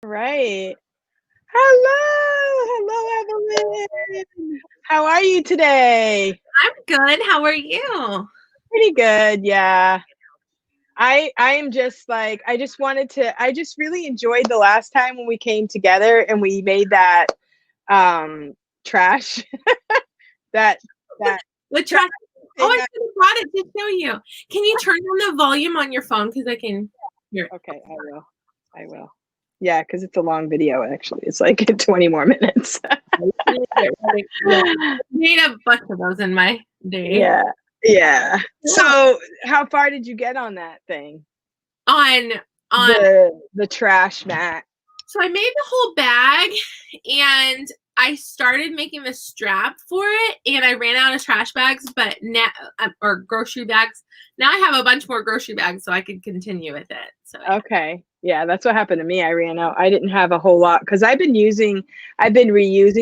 Right. Hello, Evelyn. How are you today? I'm good. How are you? Pretty good, yeah. I am just like I just really enjoyed the last time when we came together and we made that trash that that What trash track? Oh, thing. I should have brought it to show you. Can you turn on the volume on your phone? Because I can hear it. Okay, I will. I will. Yeah, because it's a long video actually. It's like 20 more minutes. Yeah. I made a bunch of those in my day. Yeah. Yeah. Cool. So how far did you get on that thing? On on The trash mat. So I made the whole bag and I started making the strap for it and I ran out of trash bags, but now or grocery bags. Now I have a bunch more grocery bags so I could continue with it. So yeah. Okay. Yeah, that's what happened to me. I ran out. I didn't have a whole lot because I've been reusing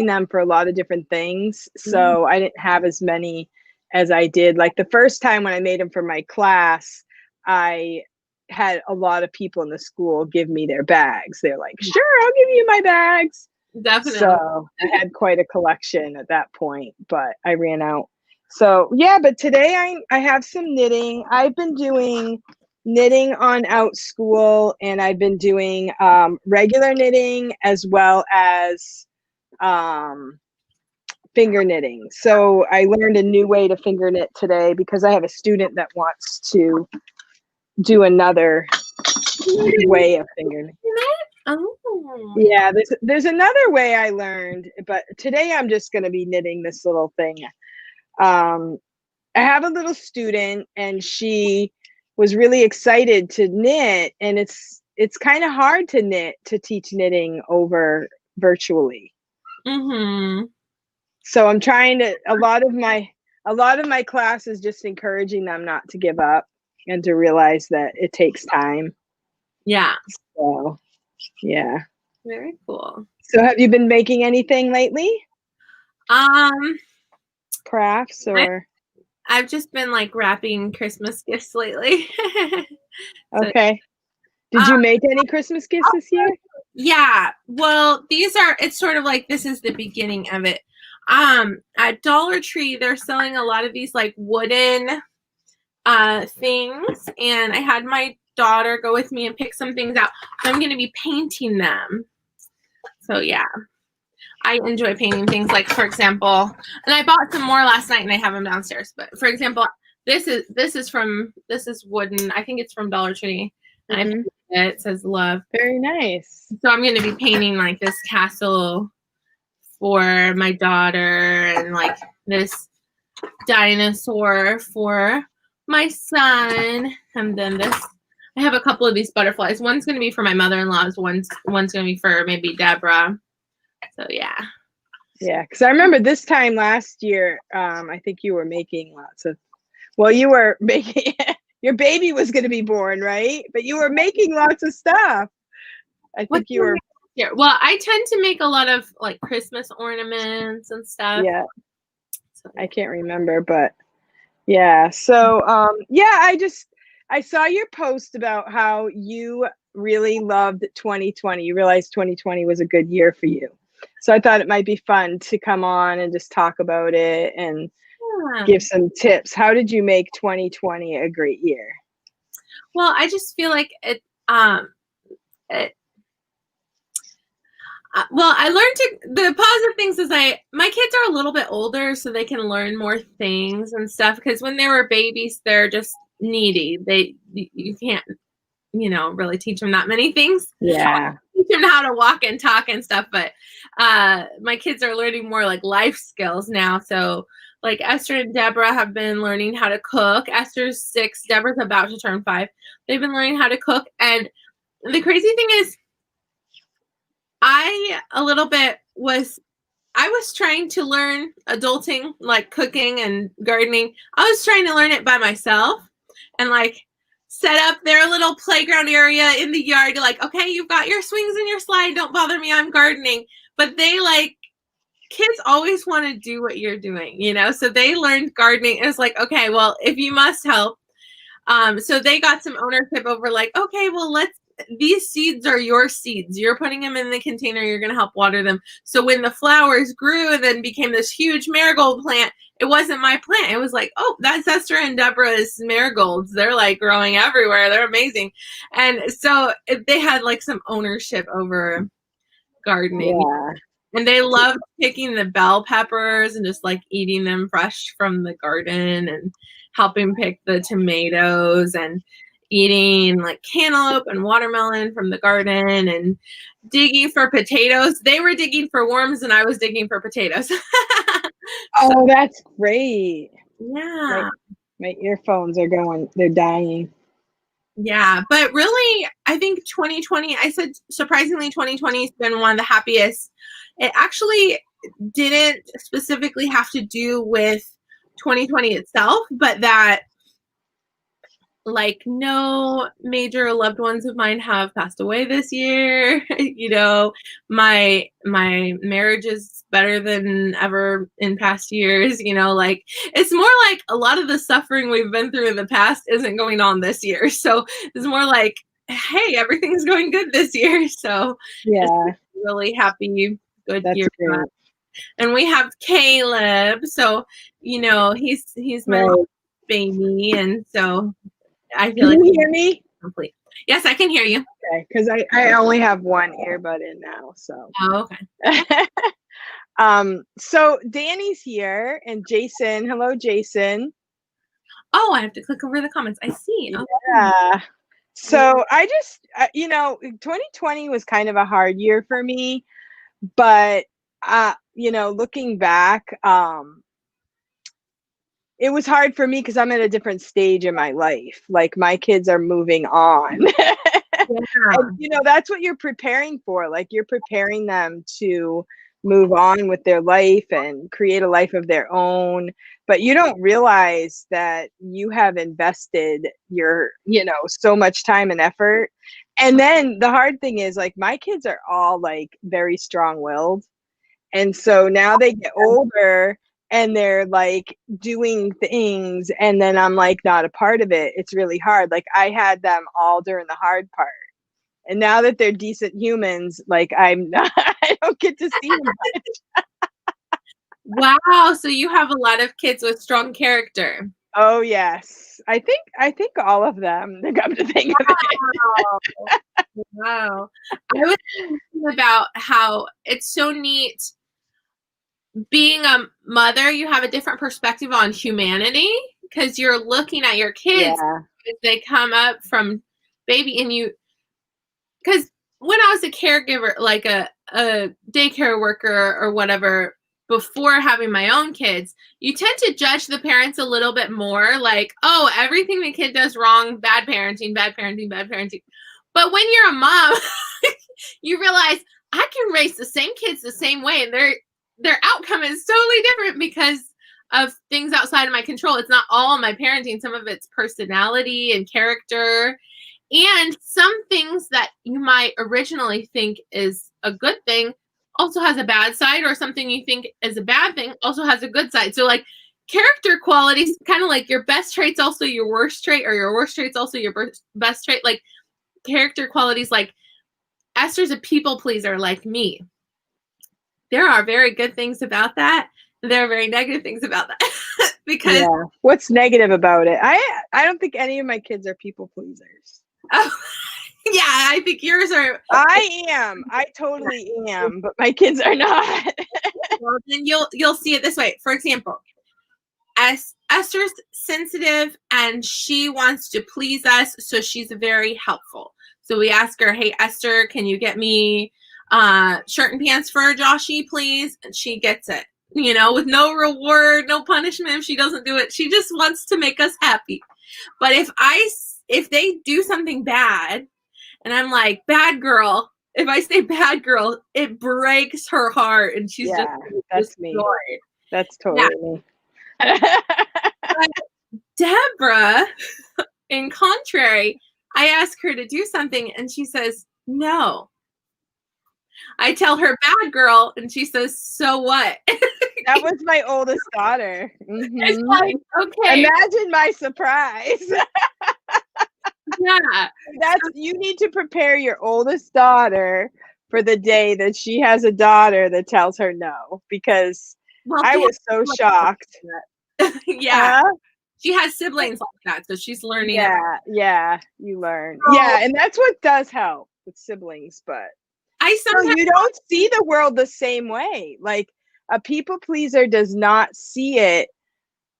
them for a lot of different things. Mm. So I didn't have as many as I did. Like the first time when I made them for my class, I had a lot of people in the school give me their bags. They're like, sure, I'll give you my bags. Definitely. So I had quite a collection at that point, but I ran out. So yeah, but today I have some knitting. I've been doing knitting on Out School, and I've been doing regular knitting as well as um, finger knitting. So I learned a new way to finger knit today because I have a student that wants to do another way of finger knitting. Oh. Yeah, there's another way I learned, but today I'm just going to be knitting this little thing. Um, I have a little student, and she was really excited to knit, and it's kind of hard to knit to teach knitting over virtually. Mm-hmm. So I'm trying to a lot of my class is just encouraging them not to give up and to realize that it takes time. Yeah. So yeah. Very cool. So have you been making anything lately? Um, Crafts I, or I've just been like wrapping Christmas gifts lately. So, okay. Did uh, you make any Christmas gifts this year? yeah. Well, it's sort of like this is the beginning of it. At Dollar Tree, they're selling a lot of these like wooden things, and I had my daughter go with me and pick some things out. So I'm going to be painting them. So yeah. I enjoy painting things like, for example, and I bought some more last night and I have them downstairs. But for example, this is wooden. I think it's from Dollar Tree, and I Mm-hmm. painted it. It says love. Very nice. So I'm going to be painting like this castle for my daughter, and like this dinosaur for my son, and then this. I have a couple of these butterflies. One's going to be for my mother-in-law's. One's going to be for maybe Deborah. So yeah. Yeah, because I remember this time last year, I think you were making you were making, your baby was going to be born, right? But you were making lots of stuff. I think you were, here? Well, I tend to make a lot of like Christmas ornaments and stuff. yeah, So, I can't remember, but yeah. So, yeah, I saw your post about how you really loved 2020. You realized 2020 was a good year for you. So I thought it might be fun to come on and just talk about it and yeah. give some tips. How did you make 2020 a great year? Well, I just feel like it. Well, I learned the positive things is my kids are a little bit older, so they can learn more things and stuff. Because when they were babies, they're just needy. You can't really teach them that many things. Yeah. Teach them how to walk and talk and stuff, but my kids are learning more like life skills now. So like Esther and Deborah have been learning how to cook. Esther's 6, Deborah's about to turn 5. They've been learning how to cook, and the crazy thing is I was trying to learn adulting, like cooking and gardening. I was trying to learn it by myself and like set up their little playground area in the yard. Like, okay, you've got your swings and your slide. Don't bother me. I'm gardening. But kids always want to do what you're doing, So they learned gardening. It was like, okay, well, if you must help. So they got some ownership over like, okay, well, these seeds are your seeds. You're putting them in the container. You're going to help water them. So when the flowers grew and then became this huge marigold plant, it wasn't my plant. It was like, oh, that's Esther and Deborah's marigolds. They're like growing everywhere. They're amazing. And so they had like some ownership over gardening. Yeah. And they loved picking the bell peppers and just like eating them fresh from the garden and helping pick the tomatoes and eating like cantaloupe and watermelon from the garden and digging for potatoes. They were digging for worms and I was digging for potatoes. Oh, that's great. Yeah. My earphones are going, they're dying. Yeah. But really, I think 2020, I said surprisingly 2020 has been one of the happiest. It actually didn't specifically have to do with 2020 itself, but that like no major loved ones of mine have passed away this year. You know, my marriage is better than ever in past years. You know, like it's more like a lot of the suffering we've been through in the past isn't going on this year. So it's more like, hey, everything's going good this year. So yeah, really happy, good that's year. great. And we have Caleb. So, you know, he's my little baby, and so I feel Can like you hear me? complete. Yes, I can hear you. Okay, because I only have one earbud in now, so. Oh, okay. So Danny's here and Jason. Hello, Jason. Oh, I have to click over the comments. I see. Oh. Yeah. So I just, you know, 2020 was kind of a hard year for me, but you know, looking back, it was hard for me because I'm at a different stage in my life. Like my kids are moving on. And, you know, that's what you're preparing for. Like you're preparing them to move on with their life and create a life of their own. But you don't realize that you have invested your, you know, so much time and effort. And then the hard thing is like my kids are all like very strong-willed. And so now they get older and they're like doing things and then I'm like not a part of it. It's really hard. Like I had them all during the hard part. And now that they're decent humans, like I'm not, I don't get to see them much. Wow. So you have a lot of kids with strong character. Oh yes. I think all of them, to come to think of it. Wow. I was thinking about how it's so neat being a mother. You have a different perspective on humanity because you're looking at your kids as they come up from baby and you, because when I was a caregiver, like a daycare worker or whatever, before having my own kids, you tend to judge the parents a little bit more like, oh, everything the kid does wrong, bad parenting, bad parenting, bad parenting. But when you're a mom, you realize I can raise the same kids the same way and their outcome is totally different because of things outside of my control. It's not all my parenting. Some of it's personality and character. And some things that you might originally think is a good thing also has a bad side, or something you think is a bad thing also has a good side. So like character qualities, kind of like your best trait's also your worst trait, or your worst trait's also your best trait. Like character qualities, like Esther's a people pleaser like me. There are very good things about that. There are very negative things about that. Because what's negative about it? I don't think any of my kids are people pleasers. Oh, yeah, I think yours are. I am. I totally am, but my kids are not. Well, then you'll see it this way. For example, as Esther's sensitive and she wants to please us, so she's very helpful. So we ask her, "Hey, Esther, can you get me shirt and pants for Joshy, please?" And she gets it. You know, with no reward, no punishment if she doesn't do it. She just wants to make us happy. But if they do something bad and I'm like, bad girl, if I say bad girl, it breaks her heart and she's just that's destroyed. me. That's totally me. Deborah, in contrary, I ask her to do something and she says, no. I tell her bad girl and she says, so what? That was my oldest daughter. It's like, okay. Imagine my surprise. Yeah. You need to prepare your oldest daughter for the day that she has a daughter that tells her no, because Well, I she was so shocked. has yeah. Huh? She has siblings like that, so she's learning it. Yeah, you learn. So, Yeah, and that's what does help with siblings, but I no, sometimes you don't see the world the same way. Like a people pleaser does not see it,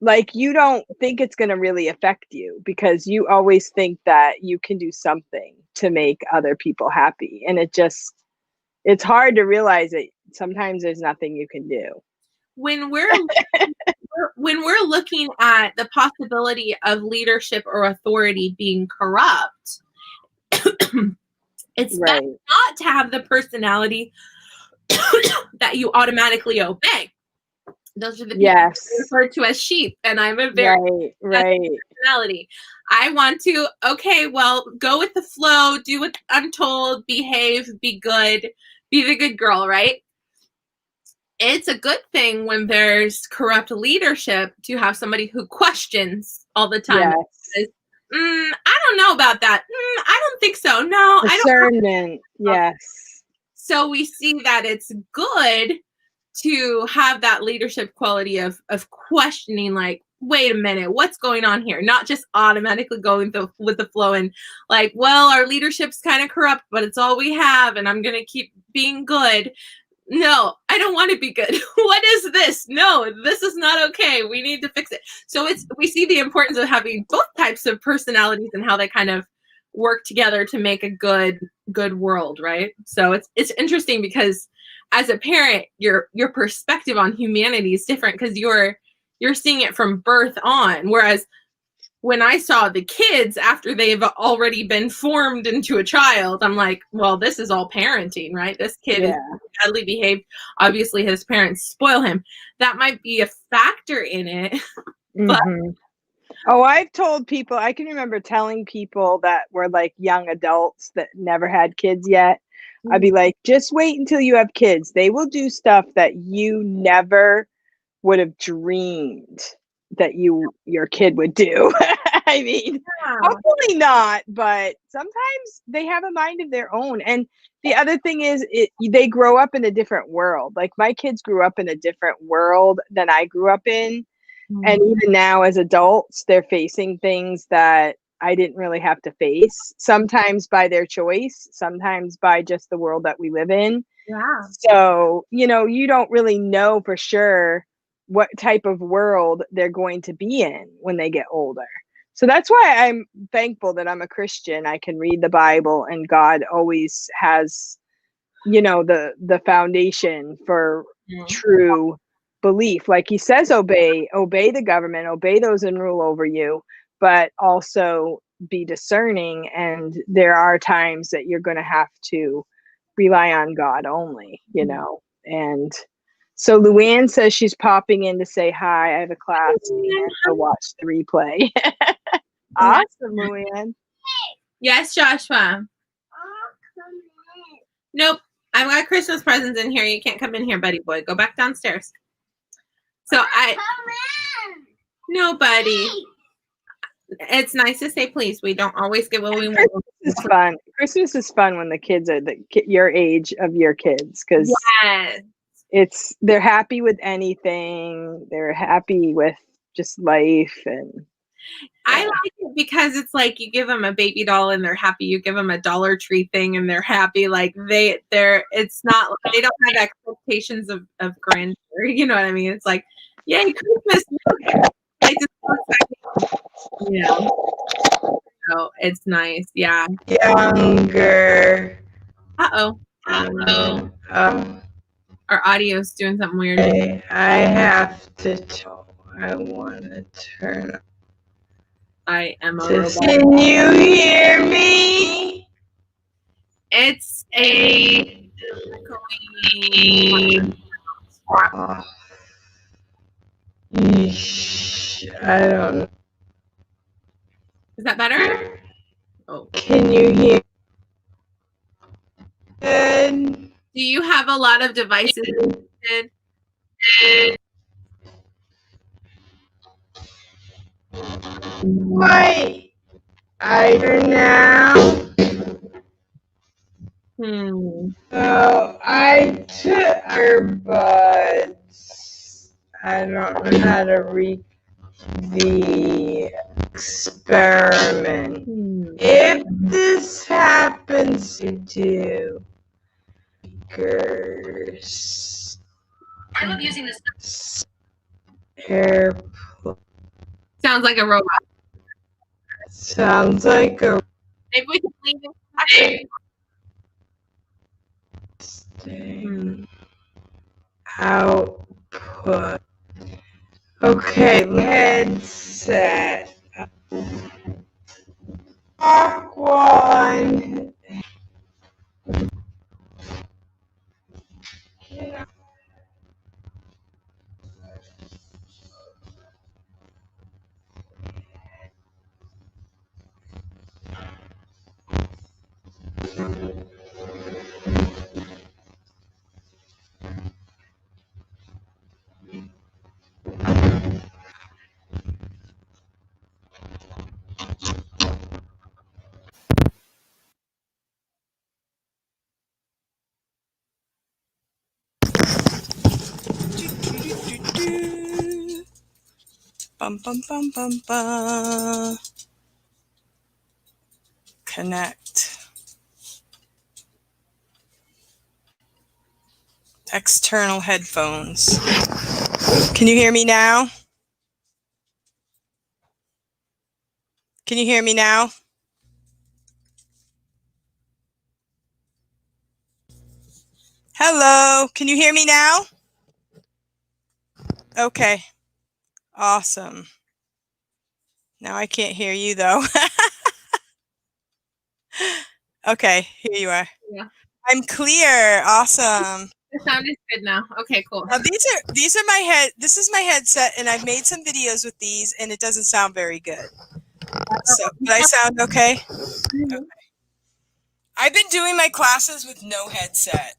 like you don't think it's going to really affect you because you always think that you can do something to make other people happy, and it's hard to realize that sometimes there's nothing you can do. when we're looking at the possibility of leadership or authority being corrupt, it's best Right. not to have the personality that you automatically obey. Those are the people Yes. referred to as sheep, and I'm a very Right. personality. I want to, okay, well, go with the flow, do what I'm told, behave, be good, be the good girl, right? It's a good thing when there's corrupt leadership to have somebody who questions all the time. Yes. Says, I don't know about that. I don't think so. No, I don't. Discernment. Yes. So we see that it's good to have that leadership quality of questioning, like, wait a minute, what's going on here? Not just automatically going with the flow and like, well, our leadership's kind of corrupt, but it's all we have, and I'm going to keep being good. No, I don't want to be good. What is this? No, this is not okay. We need to fix it. So we see the importance of having both types of personalities and how they kind of work together to make a good world, right? So it's interesting because as a parent, your perspective on humanity is different because you're seeing it from birth on. Whereas when I saw the kids after they've already been formed into a child, I'm like, well, this is all parenting, right? This kid is badly behaved. Obviously, his parents spoil him. That might be a factor in it. But Oh, I've told people, I can remember telling people that were like young adults that never had kids yet. I'd be like, just wait until you have kids. They will do stuff that you never would have dreamed that your kid would do. I mean, hopefully not, but sometimes they have a mind of their own. And the other thing is they grow up in a different world. Like my kids grew up in a different world than I grew up in. And even now as adults, they're facing things that I didn't really have to face, sometimes by their choice, sometimes by just the world that we live in. Yeah. So, you don't really know for sure what type of world they're going to be in when they get older. So that's why I'm thankful that I'm a Christian. I can read the Bible and God always has, the foundation for true belief. Like he says, obey the government, obey those in rule over you, but also be discerning. And there are times that you're going to have to rely on God only, and so Luann says she's popping in to say hi. I have a class and I'll watch the replay. Awesome, Luann. Yes, Joshua. Nope. I've got Christmas presents in here. You can't come in here, buddy boy. Go back downstairs. So no, buddy. It's nice to say please. We don't always get what we want. Christmas is fun. Christmas is fun when the kids are your age of your kids, because they're happy with anything. They're happy with just life, and I like it because it's like you give them a baby doll and they're happy. You give them a Dollar Tree thing and they're happy. Like it's not, they don't have expectations of grandeur. You know what I mean? It's like, yay, Christmas. So it's nice. Yeah. Younger. Uh-oh. Our audio's doing something weird. I have to I want to turn. I am a robot. Can you hear me? It's a I don't know. Is that better? Oh. Can you hear? Good. Do you have a lot of devices? Why? Either now. So I took earbuds. I don't know how to read the experiment. If this happens to do speakers, I love using this. AirPlay. Sounds like a robot. Sounds like a Maybe we can leave it. output. Okay, headset. Mark one. Bum, bum, bum, bum, bum. Connect. External headphones. Can you hear me now? Can you hear me now? Hello, can you hear me now? Okay, awesome. Now I can't hear you though. Okay, here you are. Yeah. I'm clear. Awesome. The sound is good now. Okay, cool. Now these are my head. This is my headset, and I've made some videos with these, and it doesn't sound very good. So, but I sound okay? Okay. I've been doing my classes with no headset.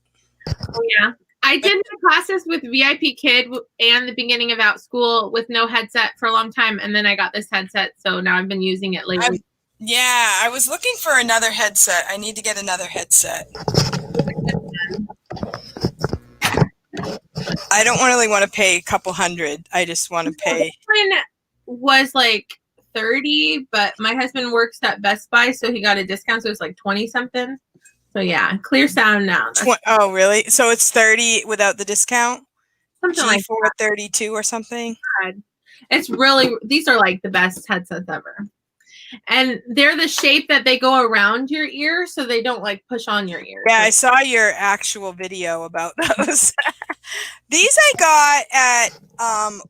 Oh yeah, I did my classes with VIP Kid and the beginning of Out School with no headset for a long time, and then I got this headset, so now I've been using it lately. Yeah, I was looking for another headset. I need to get another headset. I don't really want to pay a couple hundred. I just want to pay. Mine was like 30, but my husband works at Best Buy, so he got a discount, so it's like 20 something. So yeah, clear sound now. Oh, really? So it's 30 without the discount? Something G4 like that. 32 or something? It's really, these are like the best headsets ever. And they're the shape that they go around your ear, so they don't like push on your ear. Yeah, I saw your actual video about those. These I got at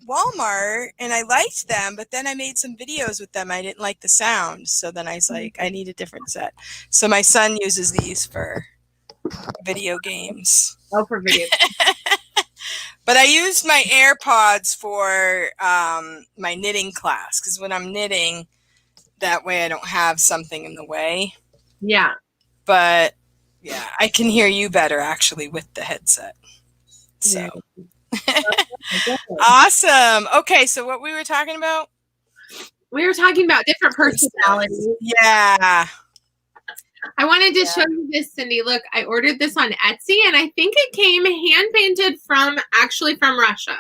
Walmart, and I liked them, but then I made some videos with them. I didn't like the sound, so then I was like, I need a different set. So my son uses these for video games. Oh, for video. But I used my AirPods for my knitting class, because when I'm knitting, that way I don't have something in the way. Yeah. But yeah, I can hear you better actually with the headset. So awesome. Okay, so what we were talking about? We were talking about different personalities. Yeah. I wanted to show you this, Cindy. Look, I ordered this on Etsy, and I think it came hand painted from Russia,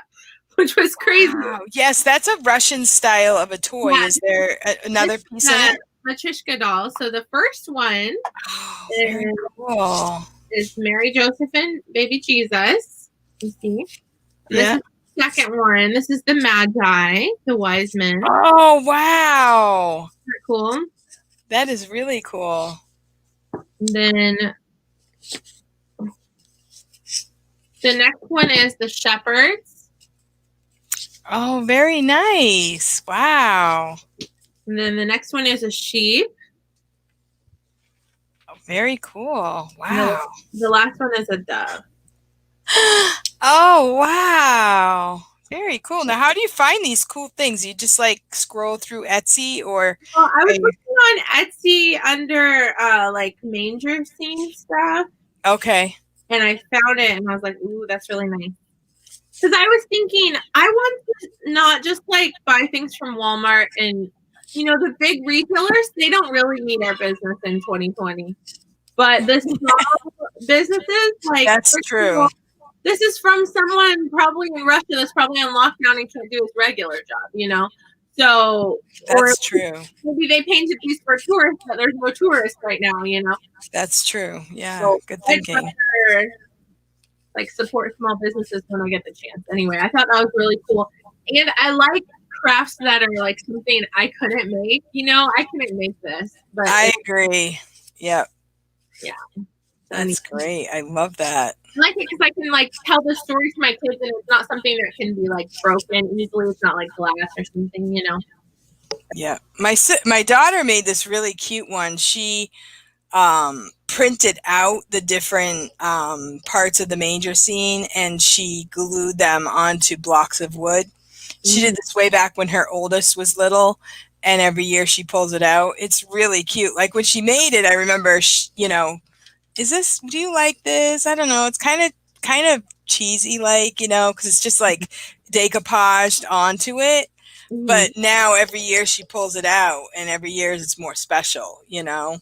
which was crazy. Wow. Yes, that's a Russian style of a toy. Yeah. Is there another piece in it? Matryoshka doll. So the first one is Mary Josephine, baby Jesus. You see? Yeah. This is the second one. This is the Magi, the wise men. Oh, wow. Isn't that cool? That is really cool. And then the next one is the shepherds. Oh, very nice. Wow. And then the next one is a sheep. Oh, very cool. Wow. The last one is a dove. Oh, wow. Very cool. Now, how do you find these cool things? You just like scroll through Etsy, or? Well, I was looking on Etsy under like manger scene stuff. Okay. And I found it, and I was like, ooh, that's really nice. Because I was thinking, I want to not just like buy things from Walmart and you know, the big retailers, they don't really need our business in 2020. But the small businesses, like, That's true. this is from someone probably in Russia that's probably on lockdown and can't do his regular job, you know? So, or That's true. maybe they painted these for tourists, but there's no tourists right now, you know? That's true. Yeah, So good I'd thinking. rather, like, support small businesses when I get the chance. Anyway, I thought that was really cool. And I like crafts that are like something I couldn't make. You know, I couldn't make this, but I agree. Yep. yeah, That's great. I love that. I like it because I can like tell the story to my kids, and it's not something that can be like broken easily. It's not like glass or something, you know. Yeah, my daughter made this really cute one. She printed out the different parts of the manger scene, and she glued them onto blocks of wood. She did this way back when her oldest was little, and every year she pulls it out. It's really cute. Like when she made it, I remember, you know, do you like this? I don't know. It's kind of cheesy, like, you know, because it's just like decoupaged onto it. But now every year she pulls it out, and every year it's more special, you know.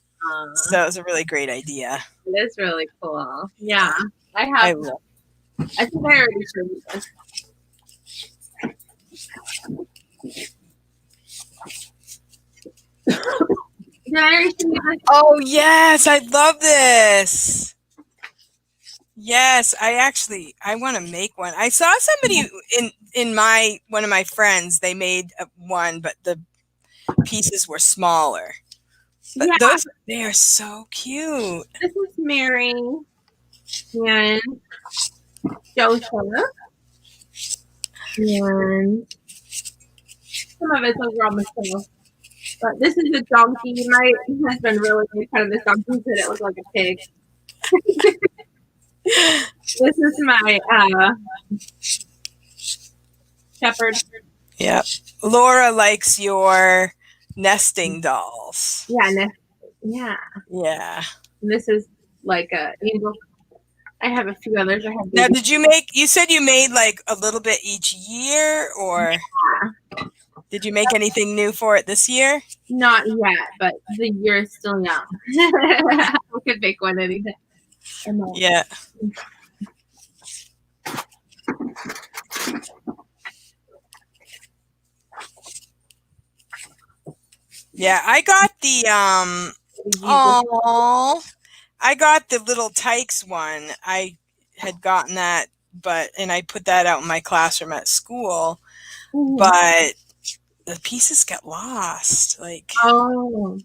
So it's a really great idea. It is really cool. Yeah, I I have. love. I think I already showed you this. Did I already show you this? Oh yes, I love this. Yes, I want to make one. I saw somebody in one of my friends. They made one, but the pieces were smaller. But Yeah, they are so cute. this is Mary and Joseph, and some of it's over on the shelf. But this is a donkey. My husband really made fun of this donkey and said it looked like a pig. This is my shepherd. Yep. Laura likes your nesting dolls. Yeah, yeah. Yeah. And this is like a angel. I have a few others. Now, you said you made like a little bit each year, or did you make anything new for it this year? Not yet, but the year is still young. We could make one anything. Yeah. Yeah, I got the I got the little Tykes one. I had gotten that, and I put that out in my classroom at school, but the pieces get lost. Like, oh,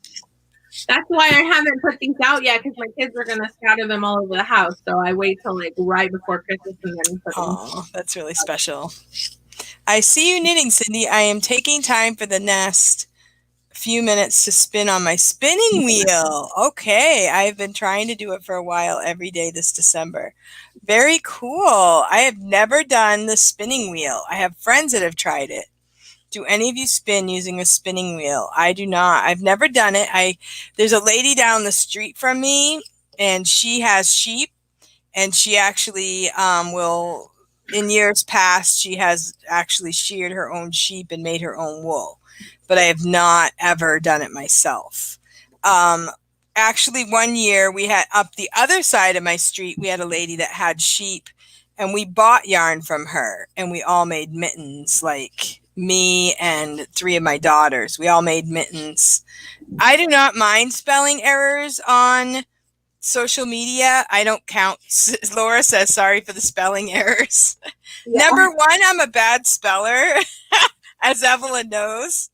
that's why I haven't put these out yet, because my kids are gonna scatter them all over the house. So I wait till like right before Christmas and then put them. Oh, that's really special. I see you knitting, Cindy. I am taking time for the nest. Few minutes to spin on my spinning wheel. Okay, I've been trying to do it for a while every day this December. Very cool. I have never done the spinning wheel. I have friends that have tried it. Do any of you spin using a spinning wheel? I do not. I've never done it. There's a lady down the street from me, and she has sheep, and she actually will, in years past, she has actually sheared her own sheep and made her own wool. But I have not ever done it myself. Actually, one year we had up the other side of my street, we had a lady that had sheep, and we bought yarn from her, and we all made mittens, like me and 3 of my daughters. We all made mittens. I do not mind spelling errors on social media. I don't count. Laura says, sorry for the spelling errors. Yeah. Number 1, I'm a bad speller. As Evelyn knows.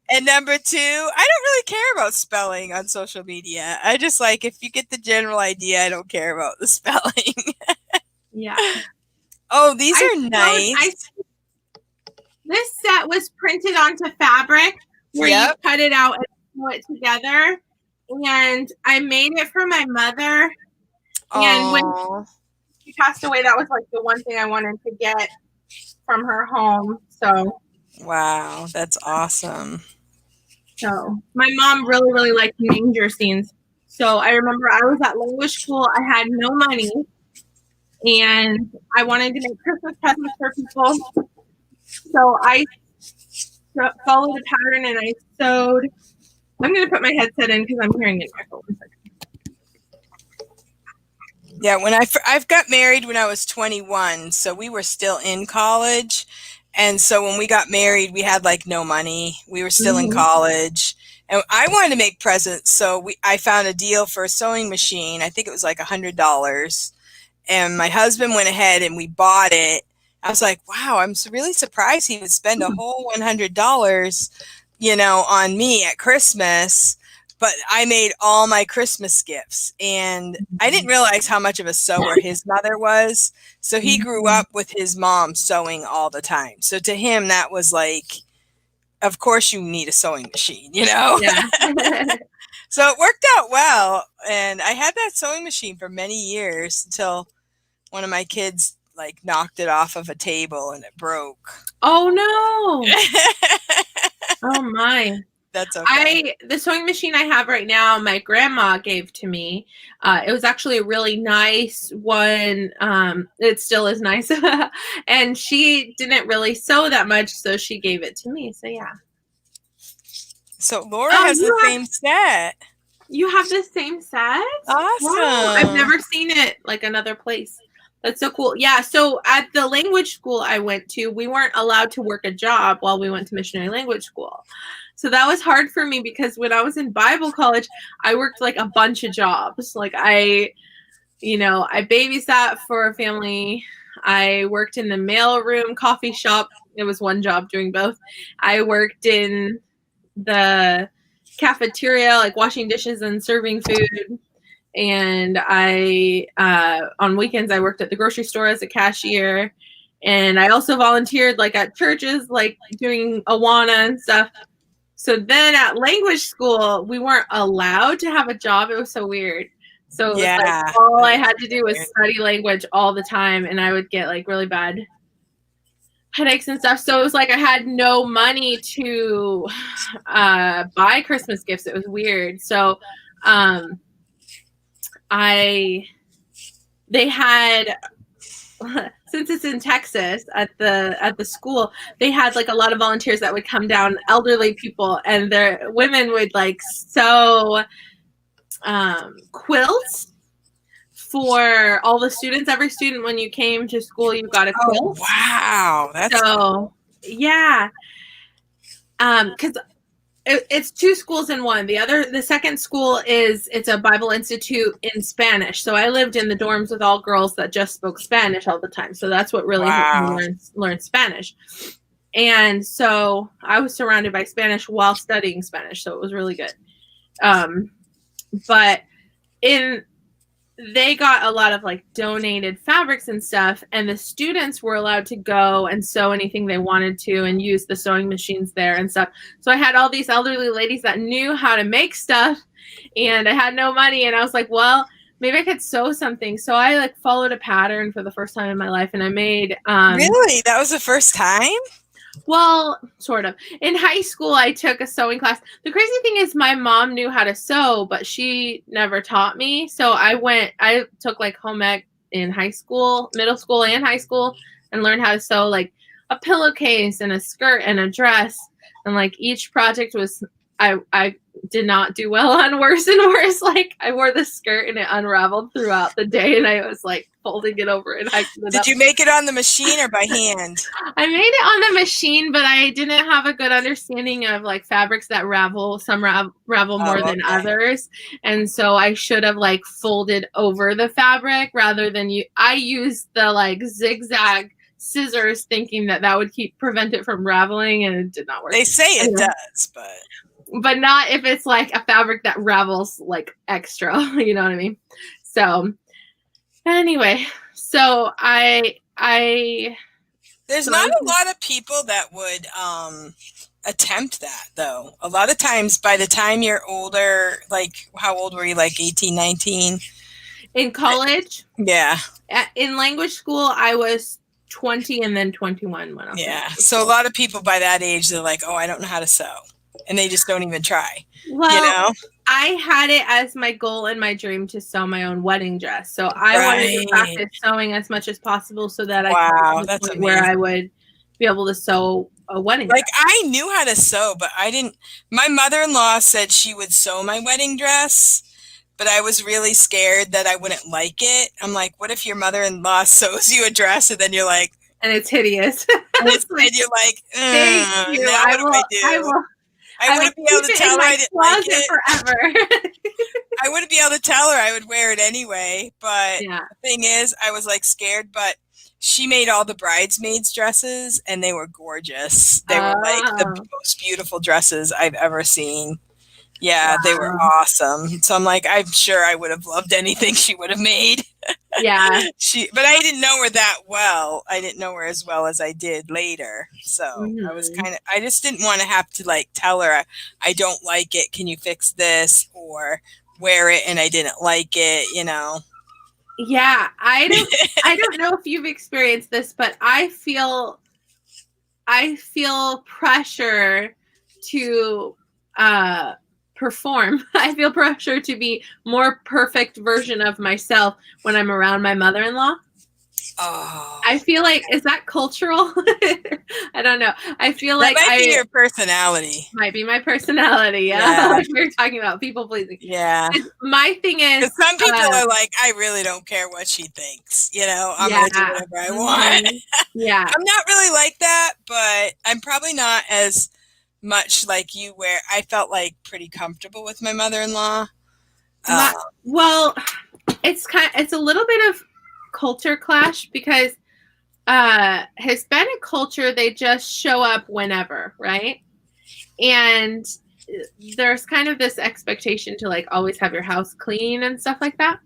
And number 2, I don't really care about spelling on social media. I just like, if you get the general idea, I don't care about the spelling. Yeah. Oh, these are nice. This set was printed onto fabric where you cut it out and sew it together. And I made it for my mother. And when she passed away, that was like the one thing I wanted to get from her home. So wow, that's awesome. So my mom really, really liked manger scenes. So I remember I was at language school. I had no money, and I wanted to make Christmas presents for people. So I followed a pattern and I sewed. I'm going to put my headset in because I'm hearing it in my phone. Yeah, when I've got married when I was 21, so we were still in college. And so when we got married, we had like no money. We were still in college. And I wanted to make presents, so I found a deal for a sewing machine. I think it was like $100. And my husband went ahead and we bought it. I was like, wow, I'm really surprised he would spend a whole $100, on me at Christmas. But I made all my Christmas gifts, and I didn't realize how much of a sewer his mother was. So he grew up with his mom sewing all the time. So to him, that was like, of course you need a sewing machine, Yeah. So it worked out well. And I had that sewing machine for many years until one of my kids like knocked it off of a table and it broke. Oh no. Oh my. That's okay. The sewing machine I have right now, my grandma gave to me. It was actually a really nice one. It still is nice. And she didn't really sew that much, so she gave it to me. So yeah. So Laura has the same set. You have the same set? Awesome. Wow. I've never seen it like another place. That's so cool. Yeah. So at the language school I went to, we weren't allowed to work a job while we went to missionary language school. So that was hard for me because when I was in Bible college, I worked like a bunch of jobs. Like I babysat for a family. I worked in the mailroom, coffee shop. It was one job doing both. I worked in the cafeteria, like washing dishes and serving food. And on weekends, I worked at the grocery store as a cashier. And I also volunteered like at churches, like doing Awana and stuff. So then at language school, we weren't allowed to have a job. It was so weird. So it was like all I had to do was study language all the time. And I would get like really bad headaches and stuff. So it was like I had no money to buy Christmas gifts. It was weird. So they had, since it's in Texas at the school, they had like a lot of volunteers that would come down, elderly people, and their women would like sew quilts for all the students. Every student, when you came to school, you got a quilt. Oh, wow. That's so yeah. Because it's two schools in one. The second school it's a Bible Institute in Spanish. So I lived in the dorms with all girls that just spoke Spanish all the time. So that's what really helped me learn Spanish. And so I was surrounded by Spanish while studying Spanish. So it was really good. But they got a lot of like donated fabrics and stuff, and the students were allowed to go and sew anything they wanted to and use the sewing machines there and stuff. So I had all these elderly ladies that knew how to make stuff, and I had no money, and I was like, well, maybe I could sew something. So I like followed a pattern for the first time in my life, and I made Really? That was the first time? Well, sort of. In high school, I took a sewing class. The crazy thing is my mom knew how to sew, but she never taught me. So I took like home ec in high school, middle school and high school, and learned how to sew like a pillowcase and a skirt and a dress. And like each project was, I did not do well on, worse and worse. Like I wore the skirt and it unraveled throughout the day, and I was like folding it over and hiking it Did up. you make it on the machine or by hand? I made it on the machine, but I didn't have a good understanding of like fabrics that ravel. Some ravel more than others. And so I should have like folded over the fabric rather than I used the like zigzag scissors thinking that would prevent it from raveling, and it did not work. They say it does, but not if it's like a fabric that ravels like extra, you know what I mean? So anyway, so I there's not a lot of people that would attempt that though. A lot of times by the time you're older, like how old were you, like 18, 19? In college? Yeah. In language school, I was 20 and then 21 when I was so a lot of people by that age, they're like, oh, I don't know how to sew. And they just don't even try. Well, I had it as my goal and my dream to sew my own wedding dress. So I wanted to practice sewing as much as possible so that I could get to the point where I would be able to sew a wedding Like, dress. I knew how to sew, but I didn't. My mother-in-law said she would sew my wedding dress, but I was really scared that I wouldn't like it. I'm like, what if your mother-in-law sews you a dress and then you're like, And it's hideous. and Like, you're like, thank you. now what do I I do? will I wouldn't be able keep to it in tell her my I didn't like closet it. forever. I wouldn't be able to tell her I would wear it anyway. But Yeah. the thing is, I was like scared, but she made all the bridesmaids dresses and they were gorgeous. They were like the Oh, most beautiful dresses I've ever seen. Yeah, they were wow. awesome. So I'm like, I'm sure I would have loved anything she would have made. Yeah. But I didn't know her that well. I didn't know her as well as I did later. So I was Mhm. I just didn't want to have to like tell her, I don't like it. Can you fix this? Or wear it and I didn't like it, you know? Yeah, I don't know if you've experienced this, but I feel pressure to perform. I feel pressure to be more perfect version of myself when I'm around my mother-in-law. Oh, I feel like, is that cultural? I don't know. I feel that like might be I your personality. might be my personality. Yeah, Yeah. like we were talking about people pleasing. Yeah. My thing is, Because some people are like, I really don't care what she thinks. You know, I'm going to do yeah, whatever I want. yeah. I'm not really like that, but I'm probably not as much like you where I felt like pretty comfortable with my mother-in-law. Well, it's a little bit of culture clash because Hispanic culture, they just show up whenever, right? And there's kind of this expectation to like always have your house clean and stuff like that.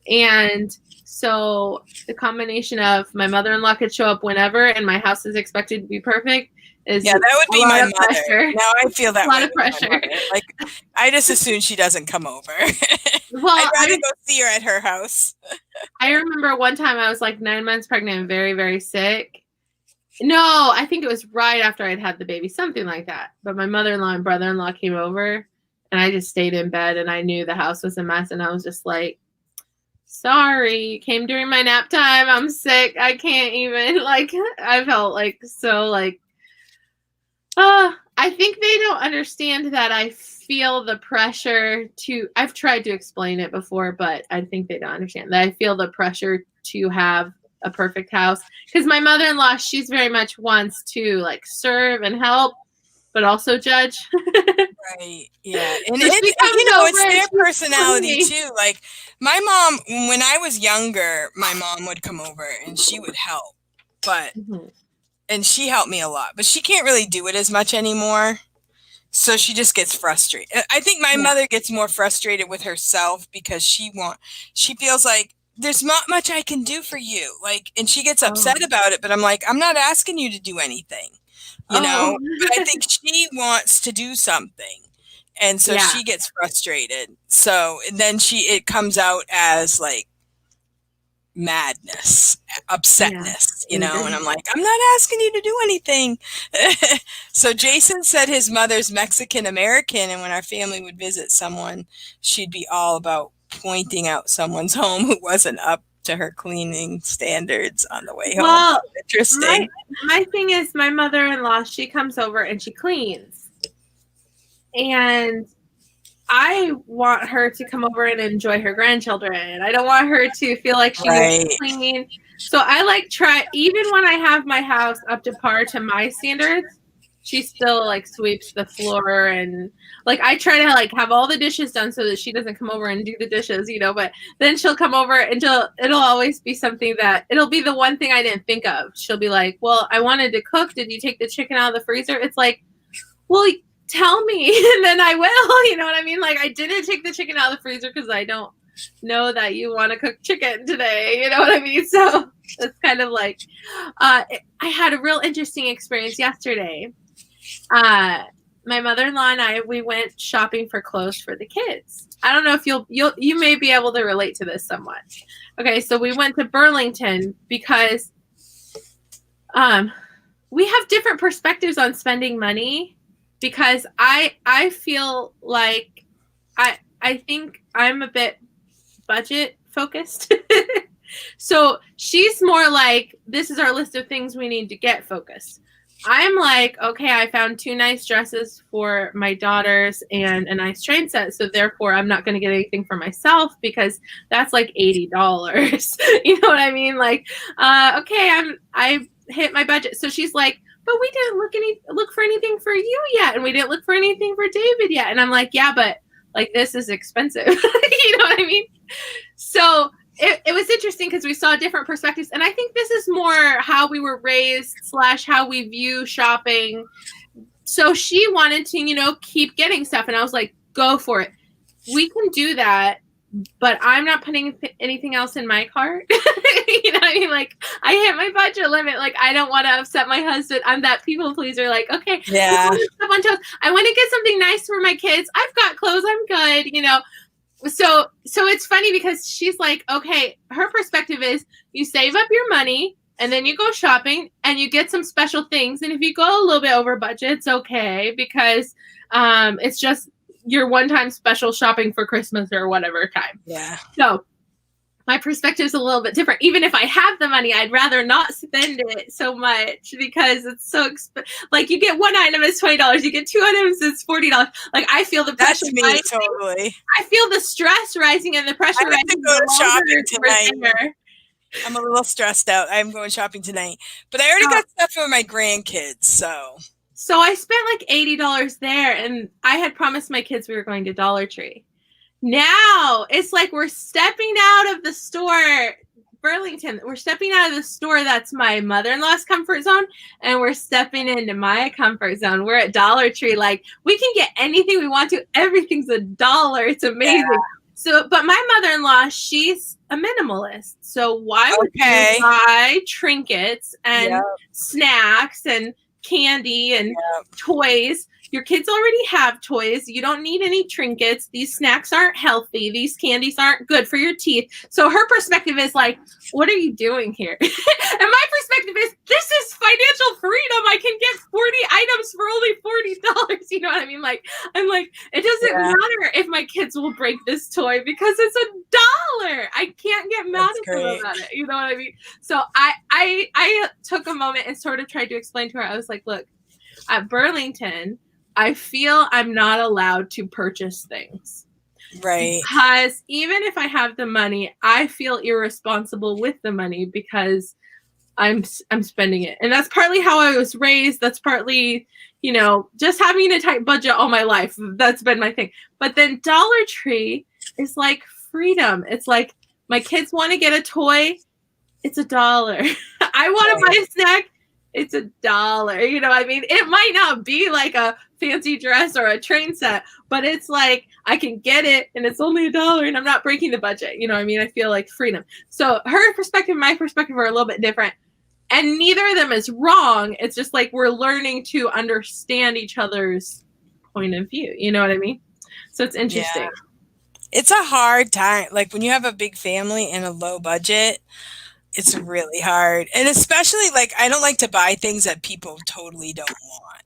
And so the combination of my mother-in-law could show up whenever and my house is expected to be perfect is Yeah, that would a be lot my of mother. pressure. Now I feel that A lot way of with my pressure. mother. Like, I just assume she doesn't come over. Well, I'd rather go see her at her house. I remember one time I was like 9 months pregnant and very, very sick. No, I think it was right after I'd had the baby, something like that. But my mother-in-law and brother-in-law came over and I just stayed in bed and I knew the house was a mess and I was just like, sorry, you came during my nap time. I'm sick. I can't even, like, I felt like so like, I think they don't understand that I feel the pressure to, I've tried to explain it before, but I think they don't understand that I feel the pressure to have a perfect house. Because my mother-in-law, she's very much wants to like serve and help, but also judge. Right. Yeah. And So she comes it's over and their she's personality cleaning. too. Like my mom, when I was younger, my mom would come over and she would help. But Mhm. and she helped me a lot, but she can't really do it as much anymore. So she just gets frustrated. I think my Yeah. mother gets more frustrated with herself because she feels like there's not much I can do for you. Like, and she gets upset about it, but I'm like, I'm not asking you to do anything, you know, but I think she wants to do something. And so Yeah. she gets frustrated. So and then it comes out as like madness, upsetness, you know, and I'm like, I'm not asking you to do anything. So Jason said his mother's Mexican American, and when our family would visit someone, she'd be all about pointing out someone's home who wasn't up to her cleaning standards on the way home. Well, Interesting. my thing is my mother-in-law, she comes over and she cleans. And I want her to come over and enjoy her grandchildren. I don't want her to feel like she needs to clean. So I like even when I have my house up to par to my standards, she still like sweeps the floor and like I try to like have all the dishes done so that she doesn't come over and do the dishes, you know, but then she'll come over and it'll always be something that it'll be the one thing I didn't think of. She'll be like, well, I wanted to cook. Did you take the chicken out of the freezer? It's like, well, tell me and then I will, you know what I mean? Like I didn't take the chicken out of the freezer because I don't know that you want to cook chicken today, you know what I mean? So it's kind of like I had a real interesting experience yesterday. My mother-in-law and I, we went shopping for clothes for the kids. I don't know if you may be able to relate to this somewhat. Okay, so we went to Burlington because we have different perspectives on spending money. Because I feel like I think I'm a bit budget focused. So she's more like, this is our list of things we need to get focused. I'm like, okay, I found 2 nice dresses for my daughters and a nice train set. So therefore I'm not going to get anything for myself because that's like $80. You know what I mean? Like, okay, I hit my budget. So she's like, but we didn't look for anything for you yet. And we didn't look for anything for David yet. And I'm like, yeah, but like this is expensive. You know what I mean? So it was interesting because we saw different perspectives. And I think this is more how we were raised / how we view shopping. So she wanted to, keep getting stuff. And I was like, go for it. We can do that. But I'm not putting anything else in my cart. You know what I mean? Like, I hit my budget limit. Like, I don't want to upset my husband. I'm that people pleaser. Like, okay, Yeah. I want to get something nice for my kids. I've got clothes. I'm good. So it's funny because she's like, okay, her perspective is you save up your money and then you go shopping and you get some special things. And if you go a little bit over budget, it's okay because it's just your one-time special shopping for Christmas or whatever time. Yeah. So my perspective is a little bit different. Even if I have the money, I'd rather not spend it so much because it's so like you get one item it's $20, you get 2 items it's $40. Like I feel the pressure. That's me rising. totally. I feel the stress rising and the pressure rising. To go shopping tonight. I'm a little stressed out. I'm going shopping tonight, but I already got stuff for my grandkids. So I spent like $80 there, and I had promised my kids we were going to Dollar Tree. Now it's like we're stepping out of the store, Burlington. We're stepping out of the store that's my mother-in-law's comfort zone, and we're stepping into my comfort zone. We're at Dollar Tree. Like we can get anything we want to. Everything's $1. It's amazing. Yeah. So, but my mother-in-law, she's a minimalist. So why would you buy trinkets and snacks and candy and toys? Your kids already have toys. You don't need any trinkets. These snacks aren't healthy. These candies aren't good for your teeth. So her perspective is like, what are you doing here? And my perspective is, this is financial freedom. I can get 40 items for only $40. You know what I mean? Like, I'm like, it doesn't matter if my kids will break this toy because it's $1. I can't get mad at them about it. You know what I mean? So I took a moment and sort of tried to explain to her. I was like, look, at Burlington, I feel I'm not allowed to purchase things. Right. Because even if I have the money, I feel irresponsible with the money because I'm spending it. And that's partly how I was raised. That's partly, just having a tight budget all my life. That's been my thing. But then Dollar Tree is like freedom. It's like my kids want to get a toy. It's $1. I want to buy a snack. It's $1. You know what I mean? It might not be like a fancy dress or a train set, but it's like I can get it and it's only $1 and I'm not breaking the budget. You know what I mean? I feel like freedom. So her perspective and my perspective are a little bit different. And neither of them is wrong. It's just like we're learning to understand each other's point of view. You know what I mean? So it's interesting. Yeah. It's a hard time. Like when you have a big family and a low budget, it's really hard. And especially like, I don't like to buy things that people totally don't want.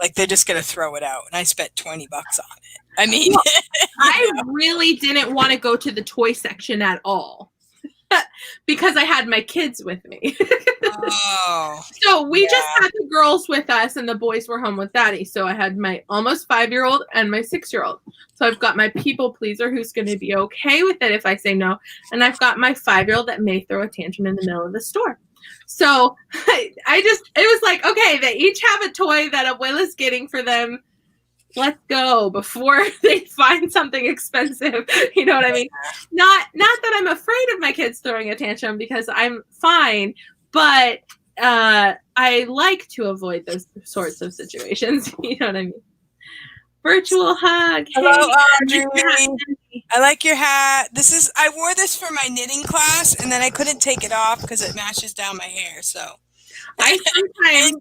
Like they're just going to throw it out. And I spent $20 on it. I mean, I really didn't want to go to the toy section at all because I had my kids with me. Oh, so we just had the girls with us and the boys were home with daddy. So I had my almost 5-year-old and my 6-year-old. So I've got my people pleaser who's going to be okay with it if I say no. And I've got my 5-year-old that may throw a tantrum in the middle of the store. So it was like, okay, they each have a toy that Abuela's getting for them. Let's go before they find something expensive. You know what I mean? Not that I'm afraid of my kids throwing a tantrum because I'm fine, but I like to avoid those sorts of situations. You know what I mean? Virtual hug. Hello, Audrey. I like your hat. I wore this for my knitting class, and then I couldn't take it off because it matches down my hair. So I sometimes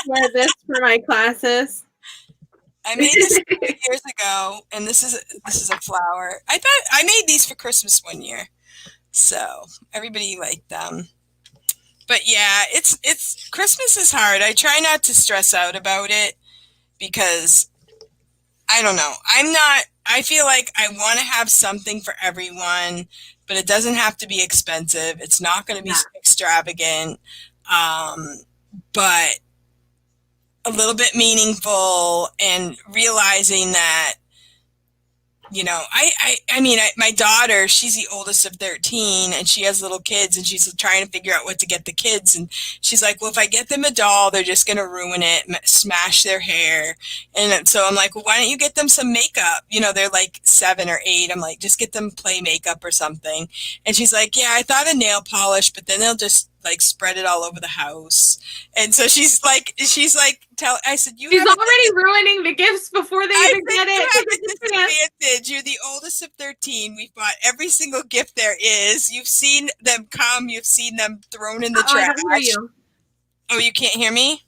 wear this for my classes. I made this a few years ago, and this is a flower. I thought I made these for Christmas one year, so everybody liked them. But yeah, it's Christmas is hard. I try not to stress out about it because I don't know. I feel like I want to have something for everyone, but it doesn't have to be expensive. It's not going to be extravagant. but a little bit meaningful, and realizing that, you know, I mean, my daughter, she's the oldest of 13, and she has little kids, and she's trying to figure out what to get the kids. And she's like, well, if I get them a doll, they're just going to ruin it, smash their hair. And so I'm like, well, why don't you get them some makeup? You know, they're like 7 or 8. I'm like, just get them play makeup or something. And she's like, yeah, I thought of nail polish, but then they'll just like spread it all over the house. And so she's like, I said, She's already ruining the gifts before they even get you have a it. disadvantage. You're the oldest of 13. We've bought every single gift there is. You've seen them come. You've seen them thrown in the trash. I don't hear you. Oh, you can't hear me?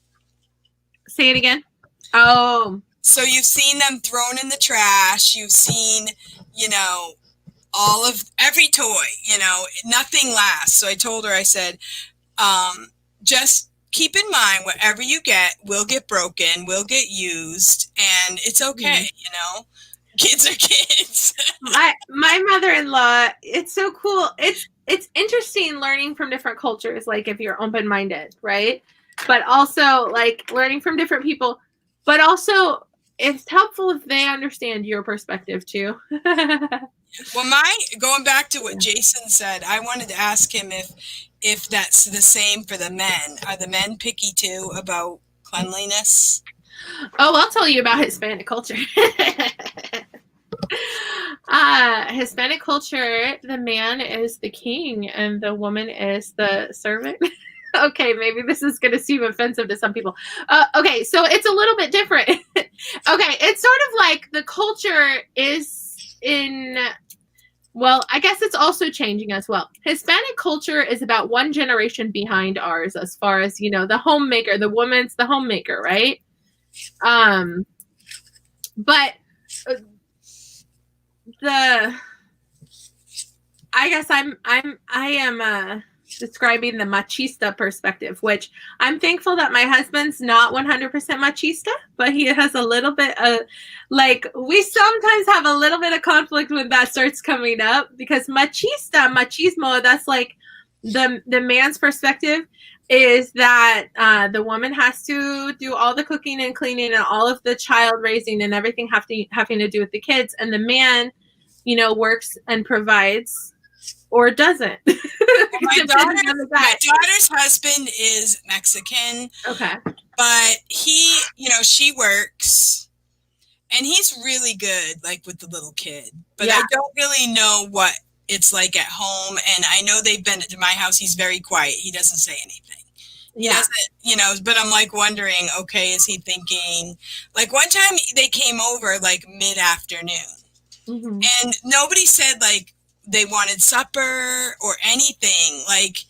Say it again. Oh. So you've seen them thrown in the trash. You've seen, you know, all of every toy, you know, nothing lasts. So I told her, I said, just keep in mind, whatever you get will get broken, will get used, and it's okay, you know? Kids are kids. my mother-in-law, it's so cool. It's interesting learning from different cultures, like if you're open-minded, right? But also like learning from different people, but also it's helpful if they understand your perspective too. Well, going back to what Jason said, I wanted to ask him if that's the same for the men. Are the men picky too about cleanliness? Oh, I'll tell you about Hispanic culture. Hispanic culture, the man is the king and the woman is the servant. Okay, maybe this is going to seem offensive to some people. Okay, so it's a little bit different. Okay, it's sort of like the culture is well, I guess it's also changing as well. Hispanic culture is about one generation behind ours as far as, you know, the homemaker, the woman's the homemaker, right? But I guess I am describing the machista perspective, which I'm thankful that my husband's not 100% machista, but he has a little bit of, like, we sometimes have a little bit of conflict when that starts coming up, because machismo, that's like the man's perspective is that the woman has to do all the cooking and cleaning and all of the child raising and everything having to do with the kids, and the man, you know, works and provides or doesn't. My daughter's husband is Mexican. Okay. But he, you know, she works and he's really good, like with the little kid. But yeah. I don't really know what it's like at home. And I know they've been to my house. He's very quiet. He doesn't say anything. He doesn't, you know, but I'm like wondering, okay, is he thinking, like one time they came over like mid-afternoon and nobody said like, they wanted supper or anything, like,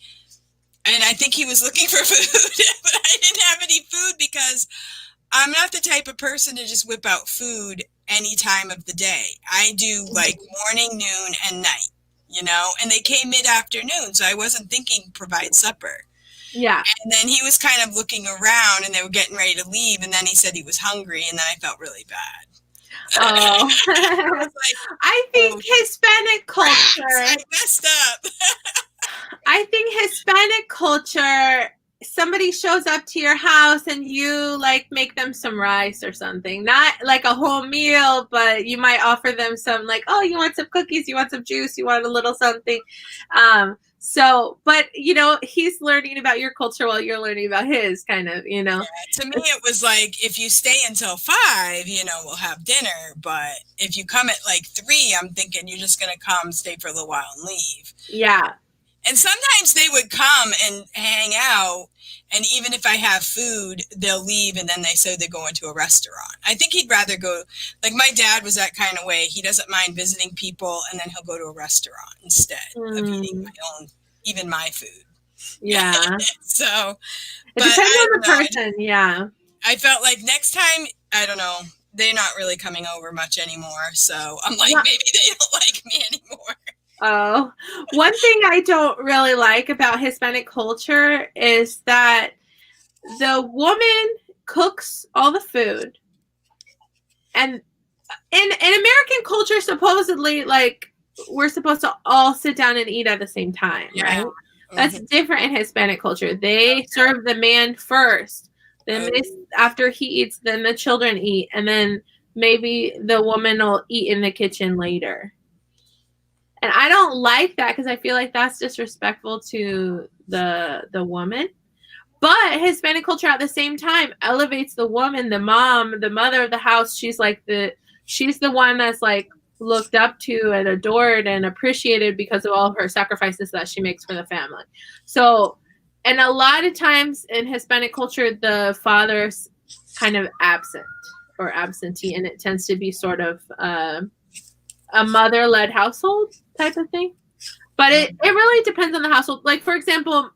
and I think he was looking for food, but I didn't have any food because I'm not the type of person to just whip out food any time of the day. I do like morning, noon, and night, you know, and they came mid-afternoon, so I wasn't thinking provide supper. Yeah. And then he was kind of looking around and they were getting ready to leave, and then he said he was hungry, and then I felt really bad. Oh, I think Hispanic culture. I messed up. I think Hispanic culture, somebody shows up to your house and you like make them some rice or something. Not like a whole meal, but you might offer them some like, oh, you want some cookies, you want some juice, you want a little something. So, but you know, he's learning about your culture while you're learning about his, kind of, you know. Yeah, to me, it was like, if you stay until 5, you know, we'll have dinner. But if you come at like 3, I'm thinking you're just going to come, stay for a little while and leave. Yeah. And sometimes they would come and hang out. And even if I have food, they'll leave and then they say they're going to a restaurant. I think he'd rather go, like my dad was that kind of way. He doesn't mind visiting people and then he'll go to a restaurant instead of eating even my food. Yeah. So, it depends on the person. Yeah. I felt like next time, I don't know, they're not really coming over much anymore. So I'm like, maybe they don't like me anymore. Oh, one thing I don't really like about Hispanic culture is that the woman cooks all the food. And in American culture, supposedly, like, we're supposed to all sit down and eat at the same time, right? That's different in Hispanic culture. They serve the man first. Then after he eats, then the children eat, and then maybe the woman will eat in the kitchen later. And I don't like that because I feel like that's disrespectful to the woman. But Hispanic culture at the same time elevates the woman, the mom, the mother of the house. She's the one that's like looked up to and adored and appreciated because of all of her sacrifices that she makes for the family. So, and a lot of times in Hispanic culture, the father's kind of absent or absentee, and it tends to be sort of a mother-led household type of thing. But it really depends on the household. Like, for example,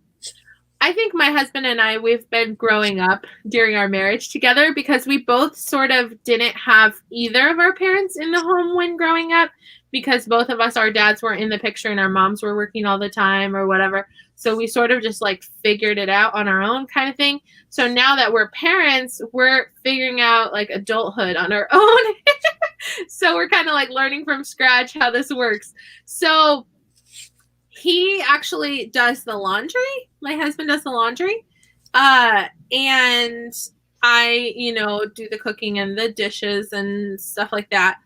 I think my husband and I, we've been growing up during our marriage together because we both sort of didn't have either of our parents in the home when growing up because both of us, our dads weren't in the picture and our moms were working all the time or whatever. So we sort of just like figured it out on our own kind of thing. So now that we're parents, we're figuring out like adulthood on our own. So we're kind of like learning from scratch how this works. So he actually does the laundry. My husband does the laundry. And I, do the cooking and the dishes and stuff like that.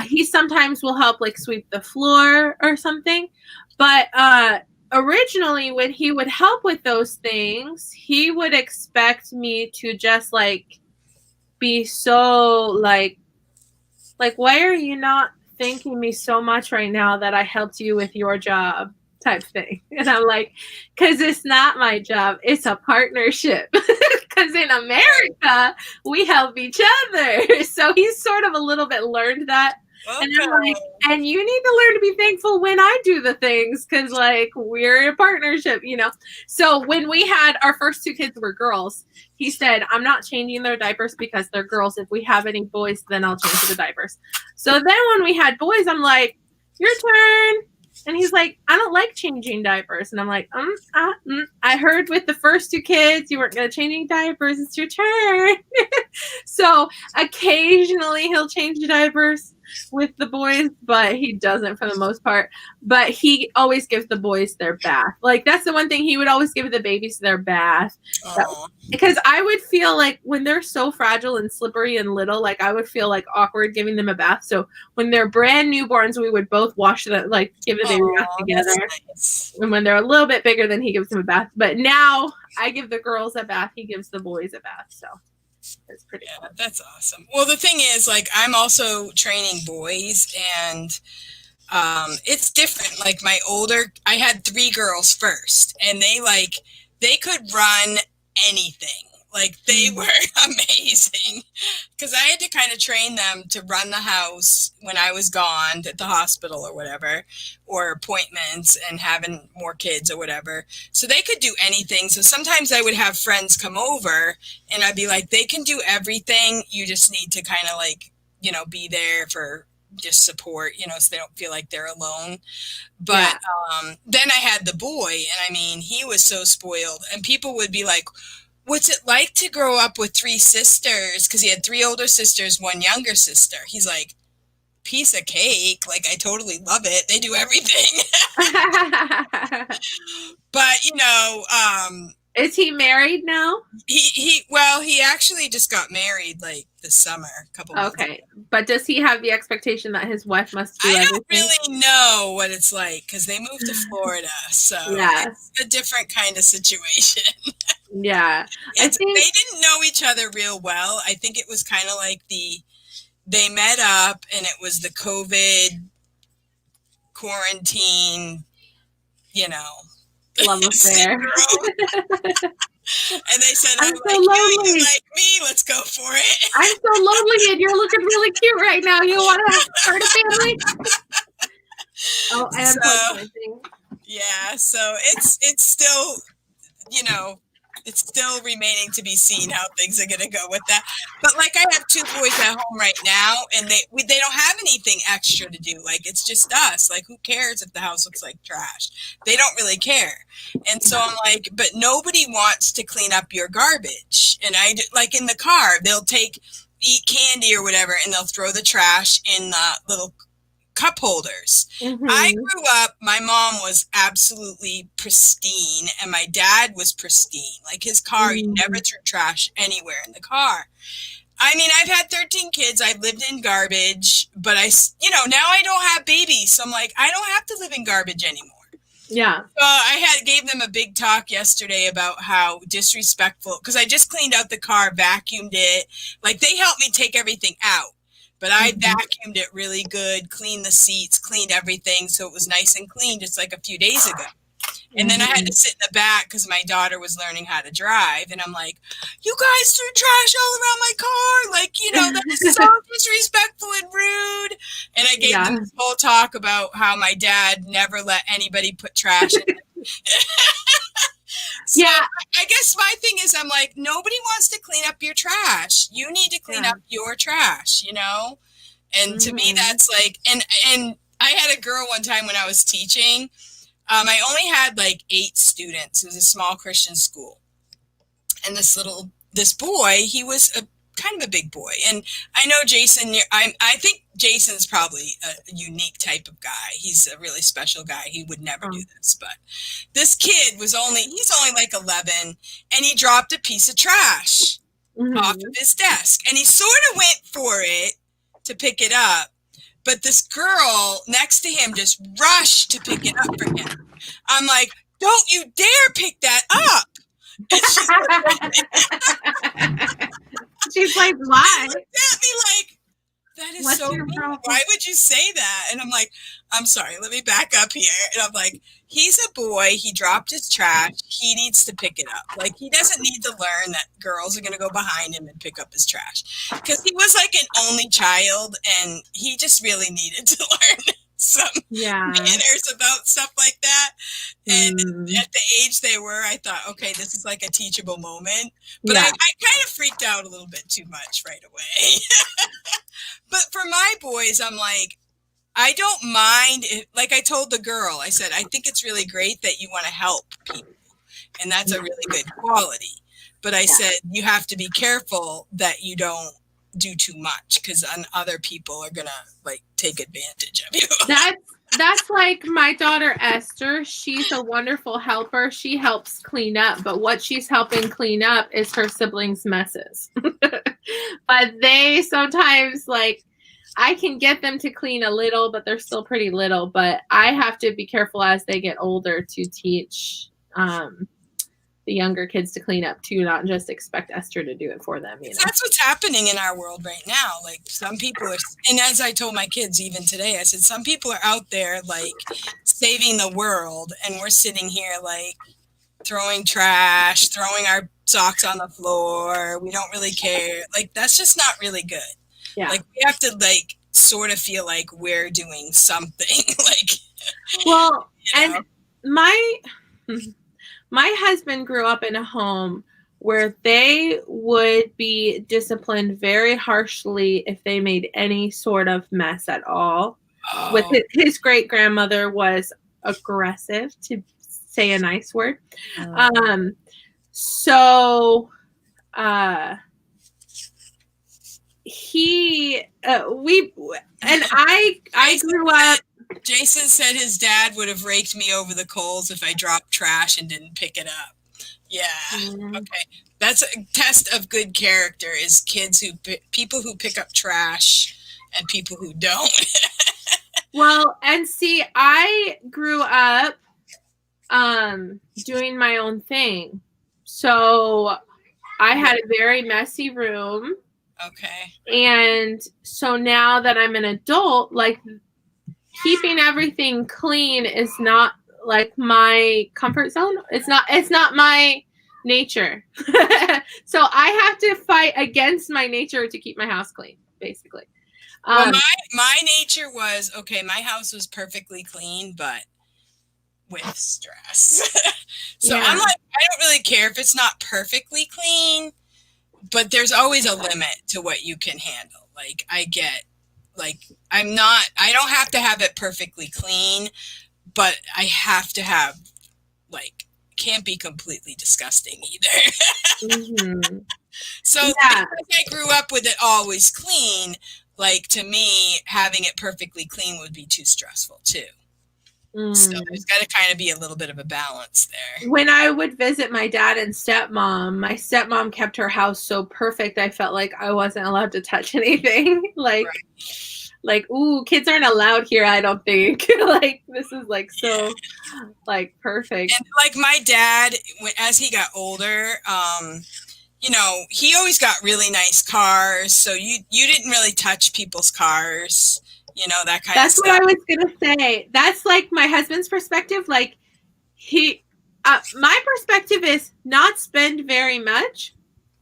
He sometimes will help like sweep the floor or something. But originally when he would help with those things, he would expect me to just like be so like, why are you not thanking me so much right now that I helped you with your job type thing? And I'm like, because it's not my job. It's a partnership. Because in America, we help each other. So he's sort of a little bit learned that. Okay. And I'm like, and you need to learn to be thankful when I do the things because, like, we're in a partnership, So when we had our first two kids were girls, he said, I'm not changing their diapers because they're girls. If we have any boys, then I'll change the diapers. So then when we had boys, I'm like, your turn. And he's like, I don't like changing diapers. And I'm like, I heard with the first two kids, you weren't going to change any diapers. It's your turn. So occasionally he'll change the diapers with the boys, but he doesn't for the most part. But he always gives the boys their bath. Like, that's the one thing he would always give the babies their bath. Because I would feel like when they're so fragile and slippery and little, like I would feel like awkward giving them a bath. So when they're brand newborns, we would both wash them, like give the baby bath together. Nice. And when they're a little bit bigger, then he gives them a bath. But now I give the girls a bath. He gives the boys a bath. So it's pretty fun. That's awesome. Well, the thing is, like, I'm also training boys, and it's different. Like, I had 3 girls first, and they could run anything. Like, they were amazing because I had to kind of train them to run the house when I was gone at the hospital or whatever, or appointments and having more kids or whatever. So they could do anything. So sometimes I would have friends come over and I'd be like, they can do everything. You just need to kind of like, be there for just support, so they don't feel like they're alone. But then I had the boy, and I mean, he was so spoiled, and people would be like, what's it like to grow up with 3 sisters? Because he had 3 older sisters, 1 younger sister. He's like, piece of cake. Like, I totally love it. They do everything. But, is he married now? He actually just got married like this summer, a couple months ago. But does he have the expectation that his wife must do everything? I don't really know what it's like because they moved to Florida, so it's a different kind of situation. Yeah. They didn't know each other real well. I think it was kind of like they met up and it was the COVID quarantine, love affair. And they said, I'm so lonely. You like me, let's go for it. I'm so lonely and you're looking really cute right now. You want to start a family? Yeah, so it's still, it's still remaining to be seen how things are going to go with that. But like, I have 2 boys at home right now, and they don't have anything extra to do. Like, it's just us. Like, who cares if the house looks like trash? They don't really care. And so I'm like, but nobody wants to clean up your garbage. And like in the car, they'll eat candy or whatever, and they'll throw the trash in the little cup holders. Mm-hmm. I grew up, my mom was absolutely pristine and my dad was pristine. Like his car, he never threw trash anywhere in the car. I mean, I've had 13 kids. I've lived in garbage, but now I don't have babies. So I'm like, I don't have to live in garbage anymore. Yeah. I gave them a big talk yesterday about how disrespectful, because I just cleaned out the car, vacuumed it. Like they helped me take everything out, but I vacuumed it really good, cleaned the seats, cleaned everything. So it was nice and clean just like a few days ago. And then I had to sit in the back because my daughter was learning how to drive. And I'm like, you guys threw trash all around my car. Like, that is so disrespectful and rude. And I gave them this whole talk about how my dad never let anybody put trash in it. So I guess my thing is I'm like, nobody wants to clean up your trash. You need to clean up your trash, And to me, that's like, and I had a girl one time when I was teaching. I only had like 8 students. It was a small Christian school. And this boy, he was kind of a big boy. And I know Jason, I think Jason's probably a unique type of guy. He's a really special guy. He would never do this. But this kid he's only like 11, and he dropped a piece of trash off of his desk. And he sort of went for it to pick it up. But this girl next to him just rushed to pick it up for him. I'm like, don't you dare pick that up. And she's like, why? She looked at me like, that is so mean. Why would you say that? And I'm like, I'm sorry, let me back up here. And I'm like, he's a boy. He dropped his trash. He needs to pick it up. Like, he doesn't need to learn that girls are going to go behind him and pick up his trash. Because he was like an only child, and he just really needed to learn some manners about stuff like that. And at the age they were, I thought, okay, this is like a teachable moment. But I kind of freaked out a little bit too much right away. But for my boys, I'm like, I don't mind. Like I told the girl, I said, I think it's really great that you want to help people. And that's a really good quality. But I said, you have to be careful that you don't do too much, because other people are going to like take advantage of you. That's like my daughter, Esther. She's a wonderful helper. She helps clean up, but what she's helping clean up is her siblings' messes. But they sometimes, like, I can get them to clean a little, but they're still pretty little. But I have to be careful as they get older to teach the younger kids to clean up too, not just expect Esther to do it for them. That's what's happening in our world right now. Like, some people are, and as I told my kids even today, I said, some people are out there like saving the world, and we're sitting here like throwing trash, throwing our socks on the floor. We don't really care. Like, that's just not really good. Yeah. Like, we have to like sort of feel like we're doing something. Like, well, and my husband grew up in a home where they would be disciplined very harshly if they made any sort of mess at all. Oh. With his great-grandmother was aggressive, to say a nice word. Oh. I grew up. Jason said his dad would have raked me over the coals if I dropped trash and didn't pick it up. Yeah. Okay. That's a test of good character, is people who pick up trash and people who don't. Well, and see, I grew up doing my own thing. So I had a very messy room. Okay. And so now that I'm an adult, like, keeping everything clean is not like my comfort zone. It's not my nature. So I have to fight against my nature to keep my house clean, basically. Well, my nature was, okay, my house was perfectly clean, but with stress. So I'm like, I don't really care if it's not perfectly clean, but there's always a limit to what you can handle. Like, I don't have to have it perfectly clean, but I have to have, like, can't be completely disgusting either. So because I grew up with it always clean, like to me, having it perfectly clean would be too stressful too. So there's got to kind of be a little bit of a balance there. When I would visit my dad and stepmom, my stepmom kept her house so perfect. I felt like I wasn't allowed to touch anything. Like, ooh, kids aren't allowed here, I don't think. Like, this is like so, like, perfect. And like my dad, as he got older, you know, he always got really nice cars. So you didn't really touch people's cars, you know, that kind of stuff. That's what I was gonna say. That's like my husband's perspective. Like my perspective is not spend very much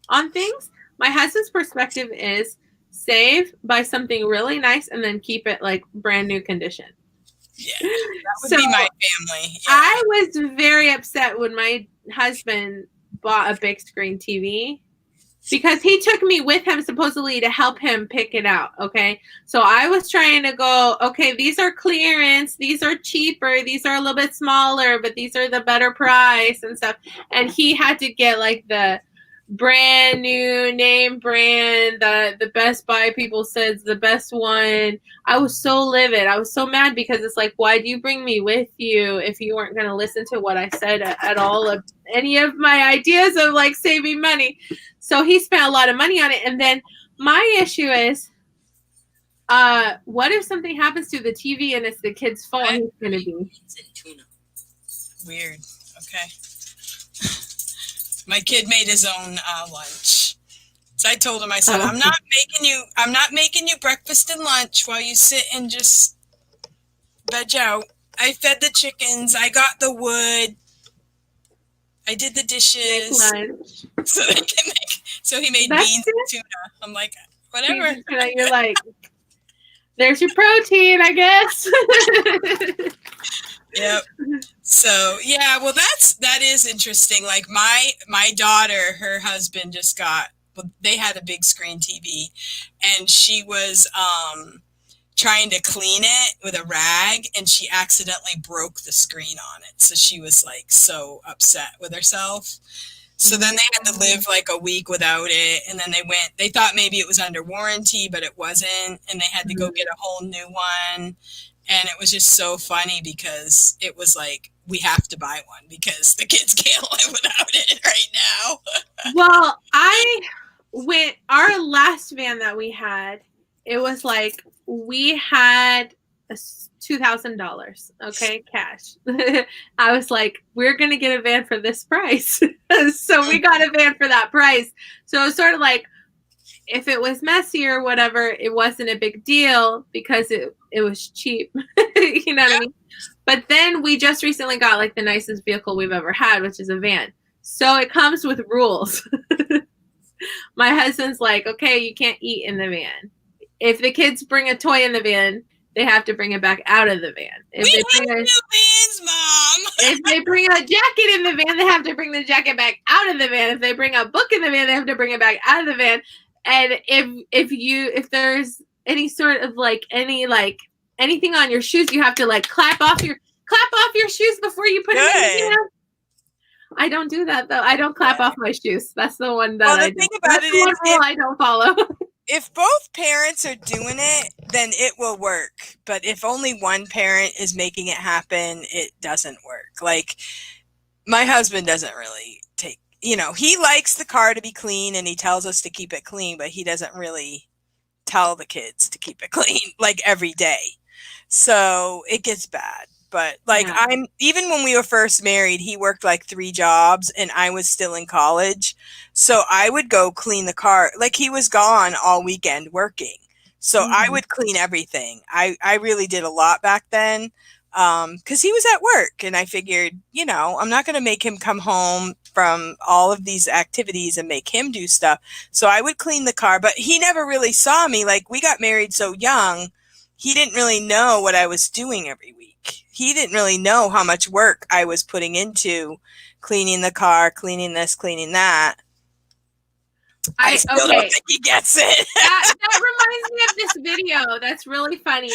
on things. My husband's perspective is save, buy something really nice, and then keep it like brand new condition. Yeah, that would be my family. Yeah. I was very upset when my husband bought a big screen TV because he took me with him supposedly to help him pick it out. Okay. So I was trying to go, okay, these are clearance. These are cheaper. These are a little bit smaller, but these are the better price and stuff. And he had to get like the brand new name brand, the Best Buy people said the best one. I was so livid. I was so mad because it's like, why do you bring me with you if you weren't going to listen to what I said at all of any of my ideas of like saving money? So he spent a lot of money on it. And then my issue is, what if something happens to the TV and it's the kid's fault? Who's going to be? Weird. Okay. My kid made his own lunch. So I told him, I said, I'm not making you breakfast and lunch while you sit and just veg out. I fed the chickens. I got the wood. I did the dishes. So they can make. So he made beans and tuna. I'm like, whatever. You're like, there's your protein, I guess. Yep. So yeah, well that is interesting. Like my daughter, her husband just they had a big screen TV, and she was trying to clean it with a rag, and she accidentally broke the screen on it. So she was like so upset with herself. So then they had to live like a week without it, and then they thought maybe it was under warranty, but it wasn't, and they had to go get a whole new one. And it was just so funny because it was like, we have to buy one because the kids can't live without it right now. Well, our last van that we had, it was like, we had $2,000, okay, cash. I was like, we're going to get a van for this price. So we got a van for that price. So it was sort of like, if it was messy or whatever, it wasn't a big deal because it was cheap. You know what I mean? But then we just recently got like the nicest vehicle we've ever had, which is a van. So it comes with rules. My husband's like, okay, you can't eat in the van. If the kids bring a toy in the van, they have to bring it back out of the van. If they bring a jacket in the van, they have to bring the jacket back out of the van. If they bring a book in the van, they have to bring it back out of the van. And if there's any sort of anything on your shoes, you have to like clap off your shoes before you put it in. I don't do that though. I don't clap off my shoes. That's the one that I do. That's the one rule I don't follow. If both parents are doing it, then it will work. But if only one parent is making it happen, it doesn't work. Like my husband doesn't really he likes the car to be clean and he tells us to keep it clean, but he doesn't really tell the kids to keep it clean like every day. So it gets bad. But like even when we were first married, he worked like 3 jobs and I was still in college. So I would go clean the car. Like he was gone all weekend working. So I would clean everything. I really did a lot back then. Because he was at work and I figured, I'm not going to make him come home from all of these activities and make him do stuff. So I would clean the car, but he never really saw me. Like we got married so young, he didn't really know what I was doing every week. He didn't really know how much work I was putting into cleaning the car, cleaning this, cleaning that. I still don't think he gets it. That reminds me of this video. That's really funny.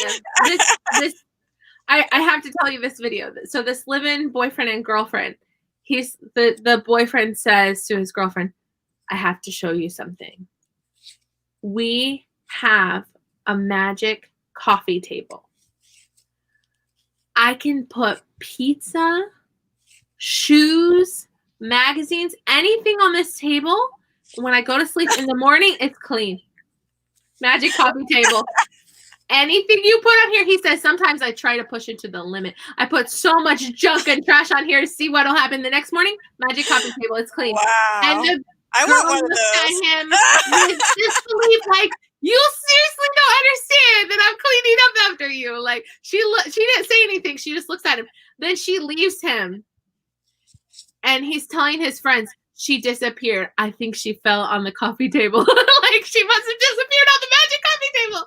I have to tell you this video. So this live-in boyfriend and girlfriend, the boyfriend says to his girlfriend, I have to show you something. We have a magic coffee table. I can put pizza, shoes, magazines, anything on this table. When I go to sleep in the morning, it's clean. Magic coffee table. Anything you put on here, he says, sometimes I try to push it to the limit. I put so much junk and trash on here to see what will happen the next morning. Magic coffee table, it's clean. Wow. And the I girl want one of looked those. at him with disbelief, like, you seriously don't understand that I'm cleaning up after you. Like, she didn't say anything. She just looks at him. Then she leaves him. And he's telling his friends, she disappeared. I think she fell on the coffee table. Like, she must have disappeared on the magic coffee table.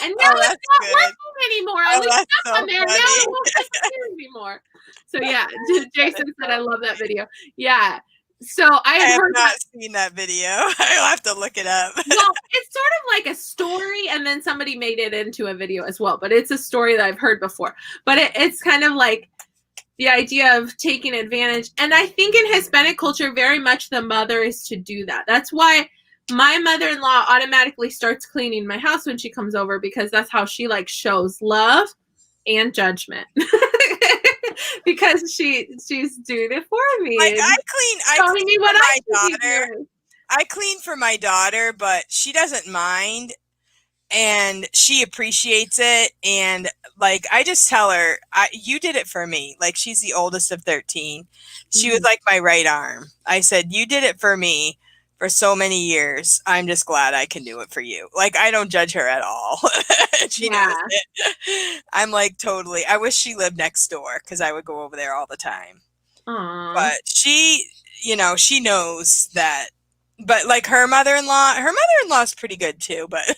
And now it's not working anymore. I was stuck on there. Now it won't disappear anymore. So yeah, Jason said I love that video. Yeah. So I have heard not seen that video. I'll have to look it up. Well, it's sort of like a story, and then somebody made it into a video as well. But it's a story that I've heard before. But it's kind of like the idea of taking advantage. And I think in Hispanic culture, very much the mother is to do that. That's why my mother-in-law automatically starts cleaning my house when she comes over, because that's how she like shows love and judgment. Because she's doing it for me. Like I clean me for what my daughter. I clean for my daughter, but she doesn't mind. And she appreciates it. And like, I just tell her, you did it for me. Like, she's the oldest of 13. She was like my right arm. I said, you did it for me for so many years. I'm just glad I can do it for you. Like, I don't judge her at all. She knows it. I'm like, totally. I wish she lived next door, because I would go over there all the time. Aww. But she, she knows that. But like her mother-in-law is pretty good too, but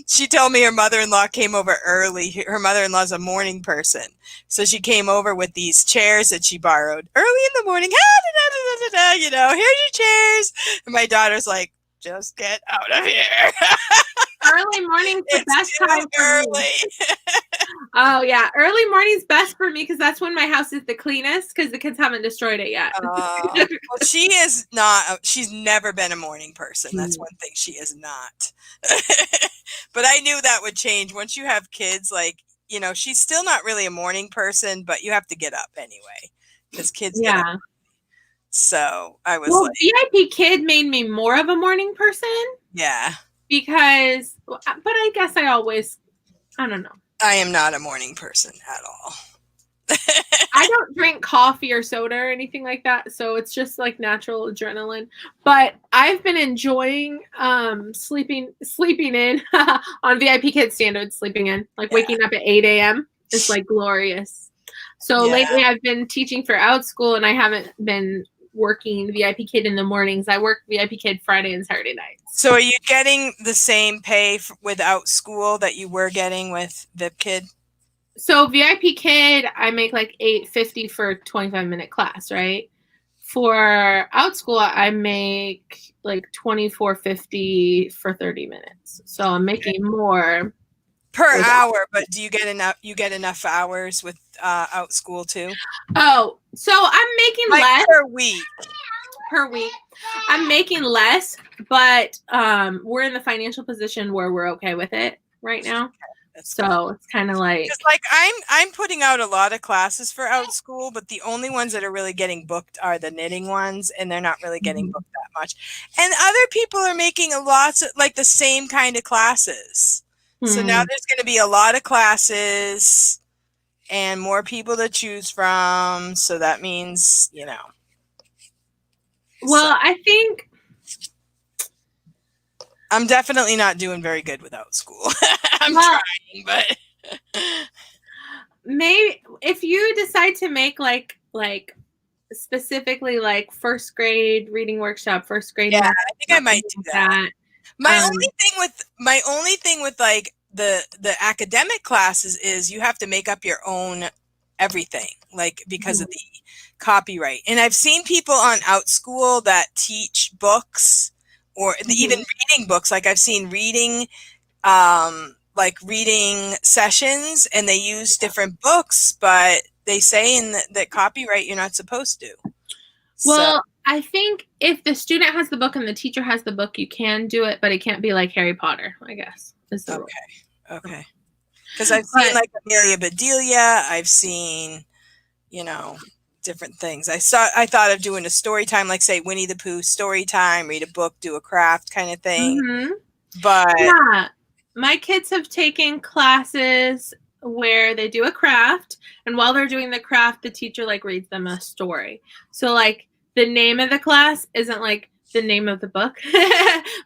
she told me her mother-in-law came over early. Her mother-in-law's a morning person. So she came over with these chairs that she borrowed early in the morning. Here's your chairs. And my daughter's like, just get out of here. Early morning's the best time for me. Oh yeah, early morning's best for me, because that's when my house is the cleanest, because the kids haven't destroyed it yet. Well, she is not. She's never been a morning person. That's one thing she is not. But I knew that would change once you have kids. Like, she's still not really a morning person, but you have to get up anyway, because kids get up. So I was like, VIP Kid made me more of a morning person. Yeah. Because, but I guess I don't know. I am not a morning person at all. I don't drink coffee or soda or anything like that, so it's just like natural adrenaline. But I've been enjoying sleeping in on VIP Kid standards. Sleeping in, like waking up at 8 a.m. is like glorious. So lately I've been teaching for Out School, and I haven't been working VIP Kid in the mornings. I work VIP Kid Friday and Saturday nights. So are you getting the same pay without school that you were getting with VIP Kid? So VIP Kid, I make like $8.50 for a 25-minute class, right? For Out School, I make like $24.50 for 30 minutes. So I'm making more per hour. But do you get enough? You get enough hours with Out School too? Oh, so I'm making less per week. Per week. I'm making less, but we're in the financial position where we're okay with it right now. So it's kind of like, I'm putting out a lot of classes for Out School, but the only ones that are really getting booked are the knitting ones, and they're not really getting booked that much. And other people are making lots of like the same kind of classes. So now there's going to be a lot of classes and more people to choose from. So that means, Well, I think I'm definitely not doing very good without school. I'm trying, but maybe if you decide to make like specifically like first grade reading workshop, first grade. Yeah, I think I might do that. My only thing with like the academic classes is you have to make up your own everything, like because of the copyright. And I've seen people on Out School that teach books or even reading books. Like I've seen reading sessions, and they use different books, but they say in that copyright you're not supposed to. Well, I think if the student has the book and the teacher has the book, you can do it, but it can't be like Harry Potter, I guess. Is the rule. Okay. Because I've seen like Amelia Bedelia. I've seen, you know, different things. I thought of doing a story time, like say Winnie the Pooh story time, read a book, do a craft kind of thing. Mm-hmm. But yeah, my kids have taken classes where they do a craft, and while they're doing the craft, the teacher like reads them a story. So like the name of the class isn't like the name of the book,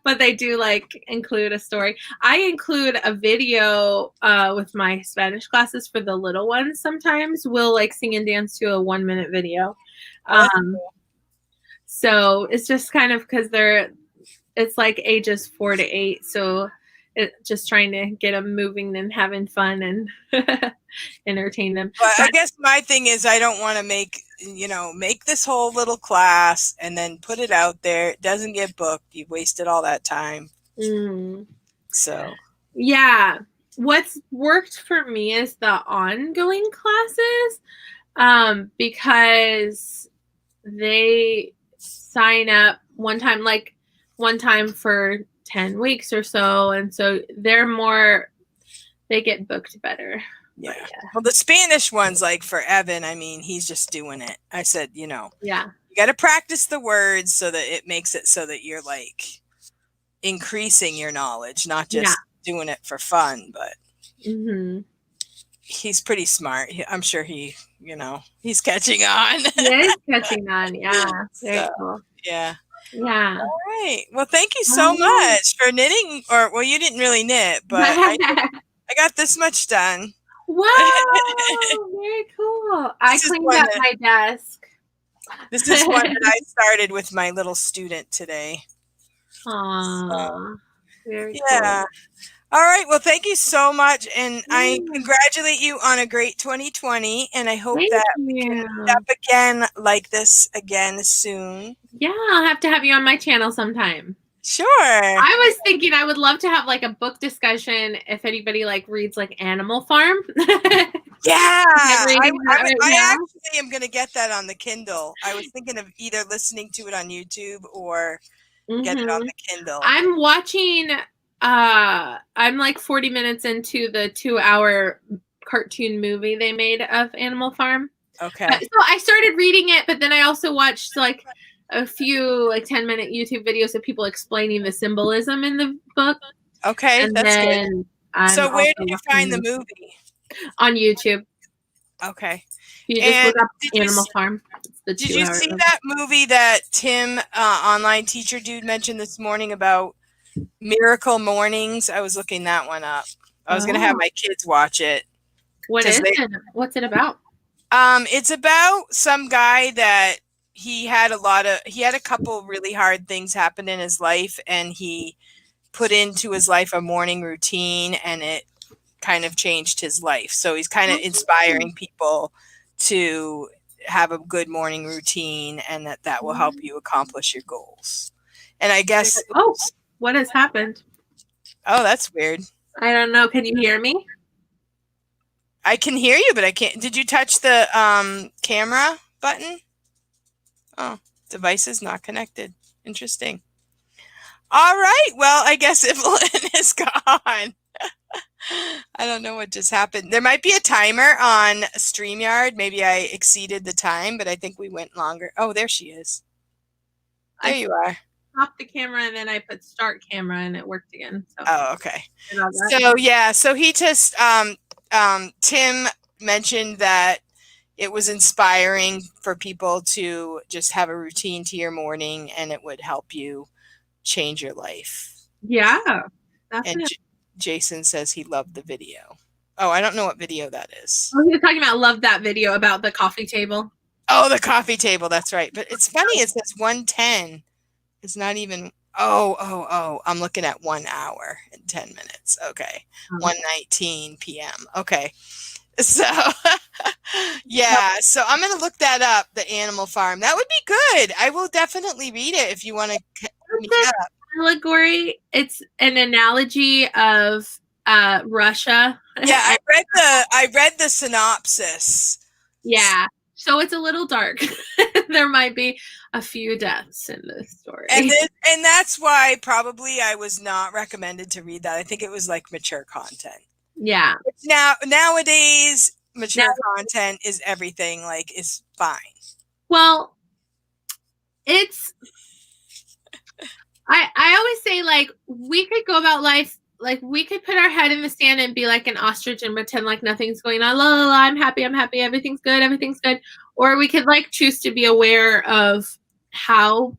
but they do like include a story. I include a video with my Spanish classes for the little ones. Sometimes we'll like sing and dance to a 1-minute video. So it's just kind of because it's like ages 4 to 8, so just trying to get them moving and having fun and entertain them. But I guess my thing is I don't want to make this whole little class and then put it out there. It doesn't get booked. You've wasted all that time. So yeah, what's worked for me is the ongoing classes, because they sign up one time for 10 weeks or so, and so they get booked better. Yeah. Well, the Spanish ones, like for Evan, I mean, he's just doing it. I said, you got to practice the words so that it makes it so that you're like increasing your knowledge, not just doing it for fun. But he's pretty smart. I'm sure he's catching on. He is catching on. Yeah. Very cool. Yeah. Yeah. All right. Well, thank you so much for knitting. You didn't really knit, but I got this much done. Wow. Very cool. I cleaned up my desk. This is one that I started with my little student today. Aww. Very cool. All right. Well, thank you so much. And I congratulate you on a great 2020. And I hope that we can meet up again like this again soon. Yeah, I'll have to have you on my channel sometime. Sure. I was thinking I would love to have like a book discussion if anybody like reads like Animal Farm. Yeah. I actually am going to get that on the Kindle. I was thinking of either listening to it on YouTube or get it on the Kindle. I'm watching, I'm like 40 minutes into the 2-hour cartoon movie they made of Animal Farm. Okay. So I started reading it, but then I also watched like a few like 10-minute YouTube videos of people explaining the symbolism in the book. Okay, and that's good. So where did you find the movie? On YouTube. Okay. You just look up Animal Farm. Did you see that movie that Tim, online teacher dude, mentioned this morning about Miracle Mornings? I was looking that one up. I was going to have my kids watch it. What's it about? It's about some guy that he had a couple really hard things happen in his life, and he put into his life a morning routine, and it kind of changed his life. So he's kind of inspiring people to have a good morning routine, and that will help you accomplish your goals. And I guess what has happened? Oh, that's weird. I don't know. Can you hear me? I can hear you, but I can't. Did you touch the camera button? Oh, device is not connected. Interesting. All right. Well, I guess Evelyn is gone. I don't know what just happened. There might be a timer on StreamYard. Maybe I exceeded the time, but I think we went longer. Oh, there she is. There you are. Stopped the camera and then I put start camera and it worked again. So. Oh, okay. So yeah, so he just Tim mentioned that it was inspiring for people to just have a routine to your morning, and it would help you change your life. Yeah. And Jason says he loved the video. Oh, I don't know what video that is. Oh, you're talking about love that video about the coffee table. Oh, the coffee table. That's right. But it's funny. It says 1:10. It's not even. Oh. I'm looking at 1 hour and 10 minutes. Okay. 1:19 p.m. Okay. So, yeah. So I'm going to look that up, the Animal Farm. That would be good. I will definitely read it if you want to meet up. Allegory. It's an analogy of Russia. Yeah, I read the synopsis. Yeah. So it's a little dark. there might be a few deaths in this story. And that's why probably I was not recommended to read that. I think it was like mature content. Yeah. Nowadays, mature content is everything, like, is fine. Well, it's I always say, like, we could go about life, like, we could put our head in the sand and be like an ostrich and pretend like nothing's going on. La la la, I'm happy, everything's good. Or we could, like, choose to be aware of how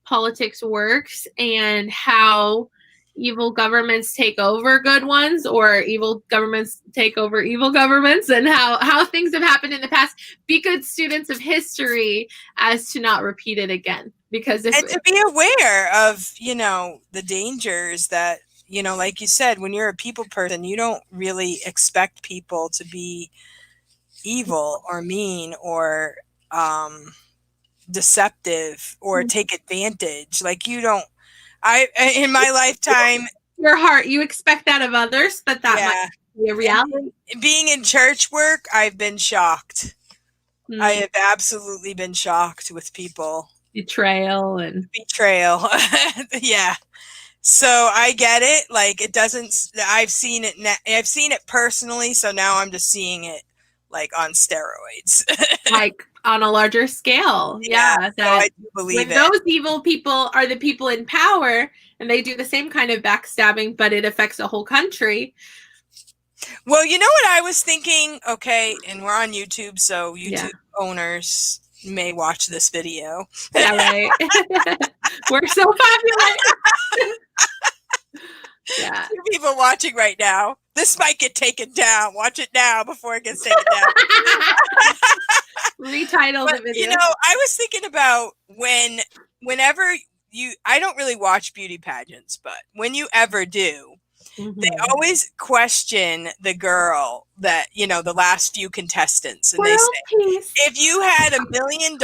politics works and how evil governments take over good ones, or evil governments take over evil governments, and how things have happened in the past. Be good students of history as to not repeat it again. Because and to be aware of, the dangers that, like you said, when you're a people person, you don't really expect people to be evil or mean or deceptive or take advantage. Like, you don't, in my lifetime, your heart, you expect that of others, but that might be a reality. And being in church work, I've been shocked. I have absolutely been shocked with people. Betrayal. Yeah. So I get it. Like, it doesn't, I've seen it personally. So now I'm just seeing it like on steroids. Like on a larger scale. Yeah. So I do believe those evil people are the people in power, and they do the same kind of backstabbing, but it affects a whole country. Well, you know what I was thinking? Okay. And we're on YouTube. So YouTube owners may watch this video. Yeah, right. We're so popular. Yeah. Two people watching right now. This might get taken down. Watch it now before it gets taken down. Retitle the video. I was thinking about whenever I don't really watch beauty pageants, but when you ever do, they always question the girl that, the last few contestants. And they say, if you had $1 million,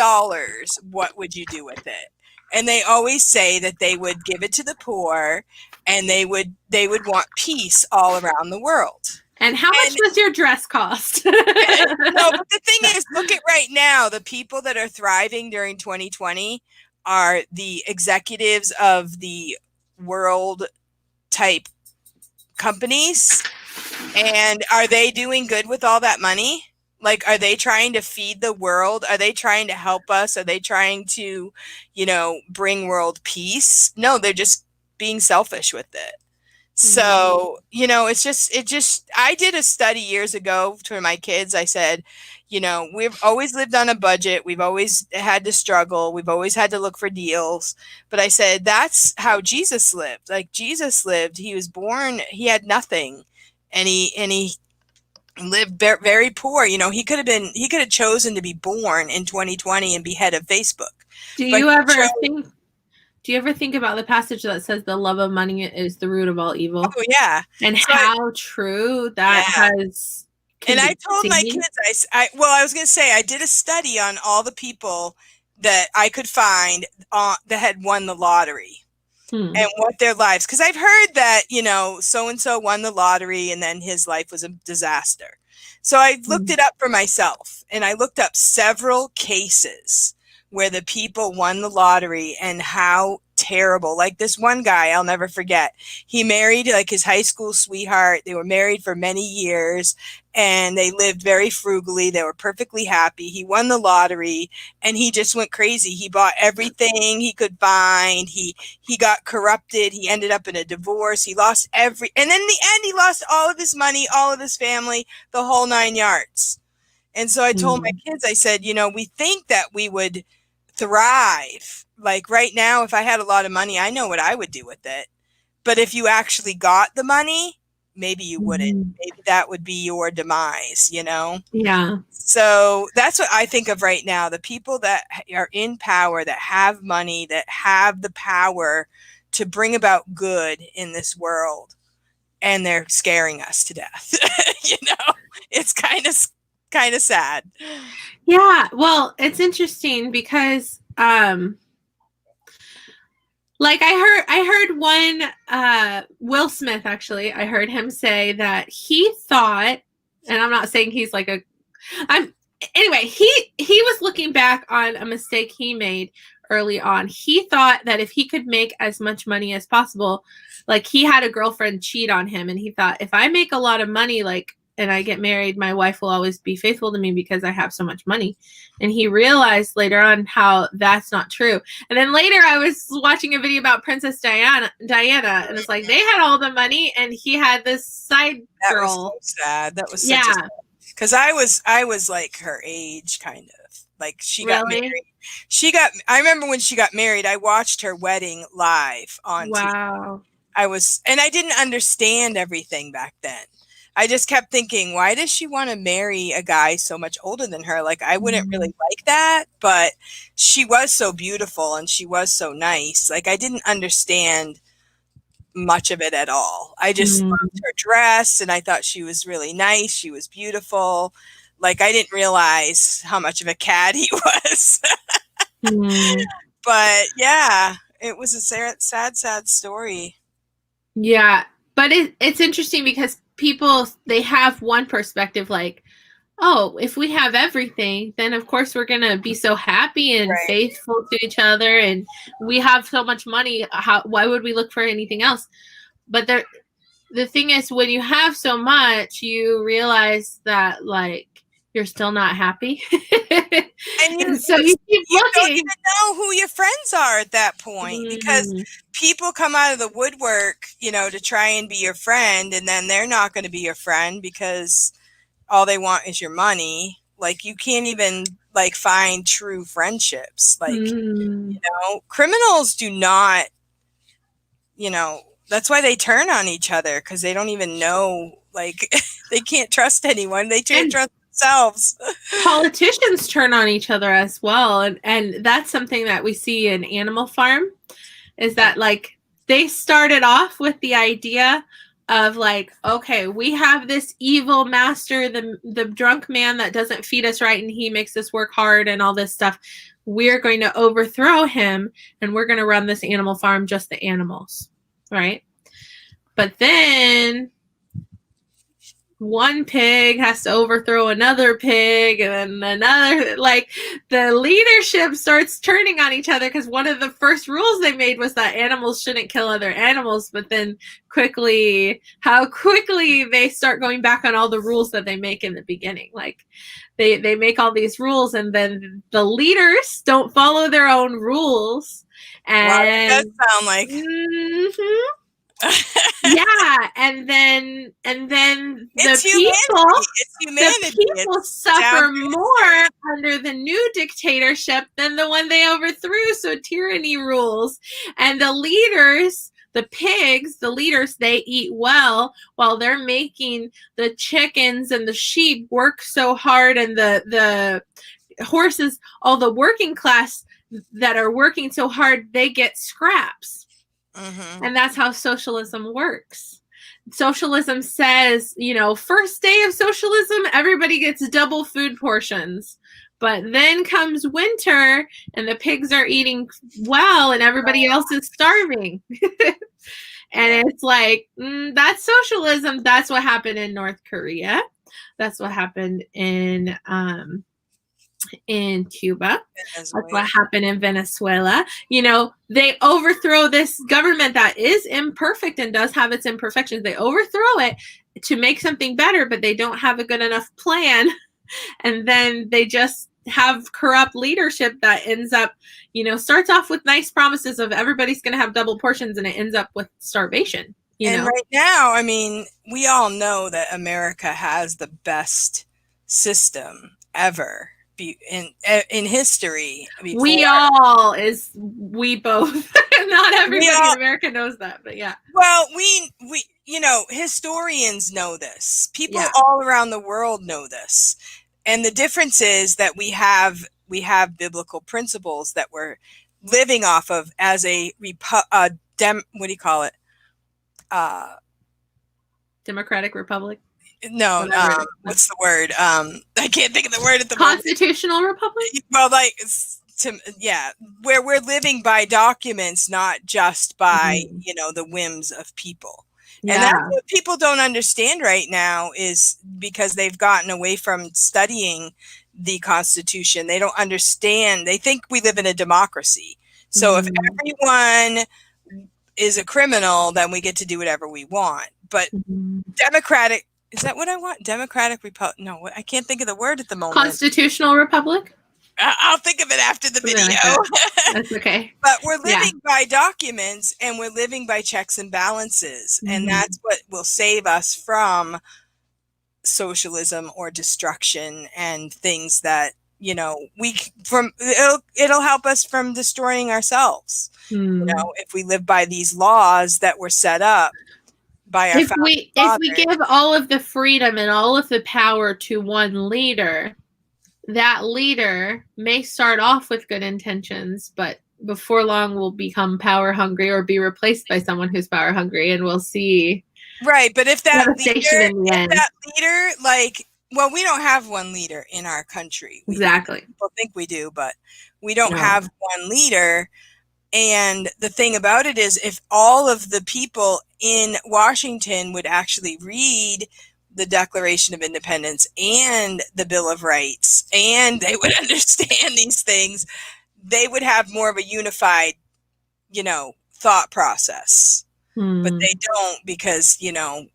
what would you do with it? And they always say that they would give it to the poor, and they would want peace all around the world. And how much does your dress cost? No, but the thing is, look at right now, the people that are thriving during 2020 are the executives of the world type companies. And are they doing good with all that money? Like, are they trying to feed the world? Are they trying to help us? Are they trying to, bring world peace? No, they're just being selfish with it. So, I did a study years ago for my kids. I said, we've always lived on a budget. We've always had to struggle. We've always had to look for deals. But I said, that's how Jesus lived. Like, Jesus lived. He was born. He had nothing. And he lived very poor. He could have chosen to be born in 2020 and be head of Facebook. Do you ever think about the passage that says the love of money is the root of all evil? Oh yeah. And how true that has. And I told my kids, I was going to say, I did a study on all the people that I could find that had won the lottery. And what their lives, because I've heard that, so-and-so won the lottery and then his life was a disaster. So I looked it up for myself, and I looked up several cases where the people won the lottery and how terrible. Like this one guy, I'll never forget. He married like his high school sweetheart. They were married for many years and they lived very frugally. They were perfectly happy. He won the lottery and he just went crazy. He bought everything he could find. He got corrupted. He ended up in a divorce. He lost and then in the end, he lost all of his money, all of his family, the whole 9 yards. And so I told my kids, I said, we think that we would thrive. Like right now, if I had a lot of money, I know what I would do with it. But if you actually got the money, maybe you wouldn't. Maybe that would be your demise, Yeah. So that's what I think of right now. The people that are in power, that have money, that have the power to bring about good in this world, and they're scaring us to death. It's kind of sad. Yeah. Well, it's interesting because like I heard one Will Smith, actually, I heard him say that he thought, and I'm not saying he's like anyway, he was looking back on a mistake he made early on. He thought that if he could make as much money as possible, like he had a girlfriend cheat on him, and he thought, if I make a lot of money, like, and I get married, my wife will always be faithful to me because I have so much money. And he realized later on how that's not true. And then later I was watching a video about Princess Diana, and it's like they had all the money and he had this side girl. That was so sad. That was such a, because I was like her age, kind of. Like she got married. I remember when she got married, I watched her wedding live on TV. And I didn't understand everything back then. I just kept thinking, why does she want to marry a guy so much older than her? Like, I wouldn't really like that, but she was so beautiful and she was so nice. Like, I didn't understand much of it at all. I just loved her dress and I thought she was really nice. She was beautiful. Like, I didn't realize how much of a cad he was. But yeah, it was a sad, sad story. Yeah, but it's interesting because people, they have one perspective like, oh, if we have everything, then of course we're going to be so happy and faithful to each other, and we have so much money. Why would we look for anything else? But the thing is, when you have so much, you realize that, like, you're still not happy. And so you keep looking. You don't even know who your friends are at that point, because people come out of the woodwork, you know, to try and be your friend, and then they're not going to be your friend because all they want is your money. Like, you can't even, like, find true friendships. Like, you know, criminals do not, you know, that's why they turn on each other, because they don't even know, like, they can't trust anyone. They can't trust themselves. Politicians turn on each other as well. And that's something that we see in Animal Farm, is that, like, they started off with the idea of, like, okay, we have this evil master, the drunk man that doesn't feed us right and he makes us work hard and all this stuff. We're going to overthrow him and we're going to run this animal farm, just the animals, right? But then one pig has to overthrow another pig, and then another, like, the leadership starts turning on each other, because one of the first rules they made was that animals shouldn't kill other animals. But then how quickly they start going back on all the rules that they make in the beginning. Like, they make all these rules, and then the leaders don't follow their own rules. And wow, that does sound like yeah, and then the people suffer more under the new dictatorship than the one they overthrew. So tyranny rules, and the leaders, the pigs, the leaders, they eat well while they're making the chickens and the sheep work so hard, and the horses, all the working class that are working so hard, they get scraps. And that's how socialism works. Socialism says, you know, first day of socialism, everybody gets double food portions. But then comes winter and the pigs are eating well and everybody else is starving. And it's like, that's socialism. That's what happened in North Korea. That's what happened in Cuba. That's what happened in Venezuela. You know, they overthrow this government that is imperfect and does have its imperfections. They overthrow it to make something better, but they don't have a good enough plan. And then they just have corrupt leadership that ends up, you know, starts off with nice promises of everybody's going to have double portions, and it ends up with starvation. You know? Right now, I mean, we all know that America has the best system ever in history. We both. Not everybody in America knows that, but yeah. Well, we you know, historians know this. People all around the world know this. And the difference is that we have biblical principles that we're living off of as a what do you call it? Democratic Republic? No, what's the word? I can't think of the word at the moment. Constitutional Republic? Well, like, where we're living by documents, not just by, you know, the whims of people. Yeah. And that's what people don't understand right now, is because they've gotten away from studying the Constitution. They don't understand. They think we live in a democracy. So if everyone is a criminal, then we get to do whatever we want. But democratic, is that what I want? Democratic Republic? No, I can't think of the word at the moment. Constitutional Republic? I'll think of it after the video. Like that's okay. But we're living by documents, and we're living by checks and balances. And that's what will save us from socialism or destruction and things that, you know, it'll help us from destroying ourselves. You know, if we live by these laws that were set up by our founding fathers. If we give all of the freedom and all of the power to one leader, that leader may start off with good intentions, but before long will become power hungry or be replaced by someone who's power hungry, and we'll see. Right, but if that leader, like, well, we don't have one leader in our country. Exactly. People think we do, but we don't have one leader. And the thing about it is, if all of the people in Washington would actually read the Declaration of Independence and the Bill of Rights, and they would understand these things, they would have more of a unified, you know, thought process. But they don't, because, you know,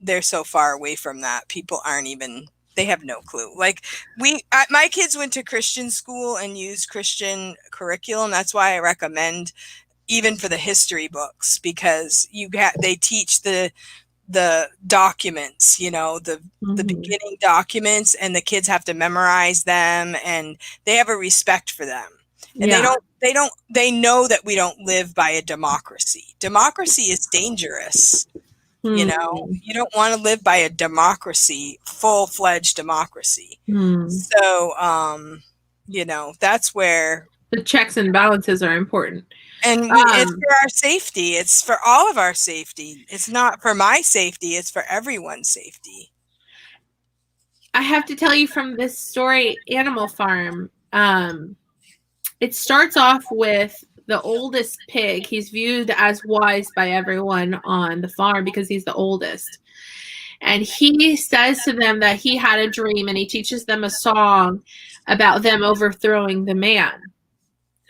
they're so far away from that. People aren't even, they have no clue. Like my kids went to Christian school and used Christian curriculum. That's why I recommend, even for the history books, because they teach the documents, you know, the beginning documents, and the kids have to memorize them, and they have a respect for them. And they know that we don't live by a democracy. Democracy is dangerous. You know, you don't want to live by a democracy, full-fledged democracy. So, you know, that's where the checks and balances are important. And it's for our safety. It's for all of our safety. It's not for my safety. It's for everyone's safety. I have to tell you from this story, Animal Farm, it starts off with the oldest pig. He's viewed as wise by everyone on the farm because he's the oldest. And he says to them that he had a dream, and he teaches them a song about them overthrowing the man,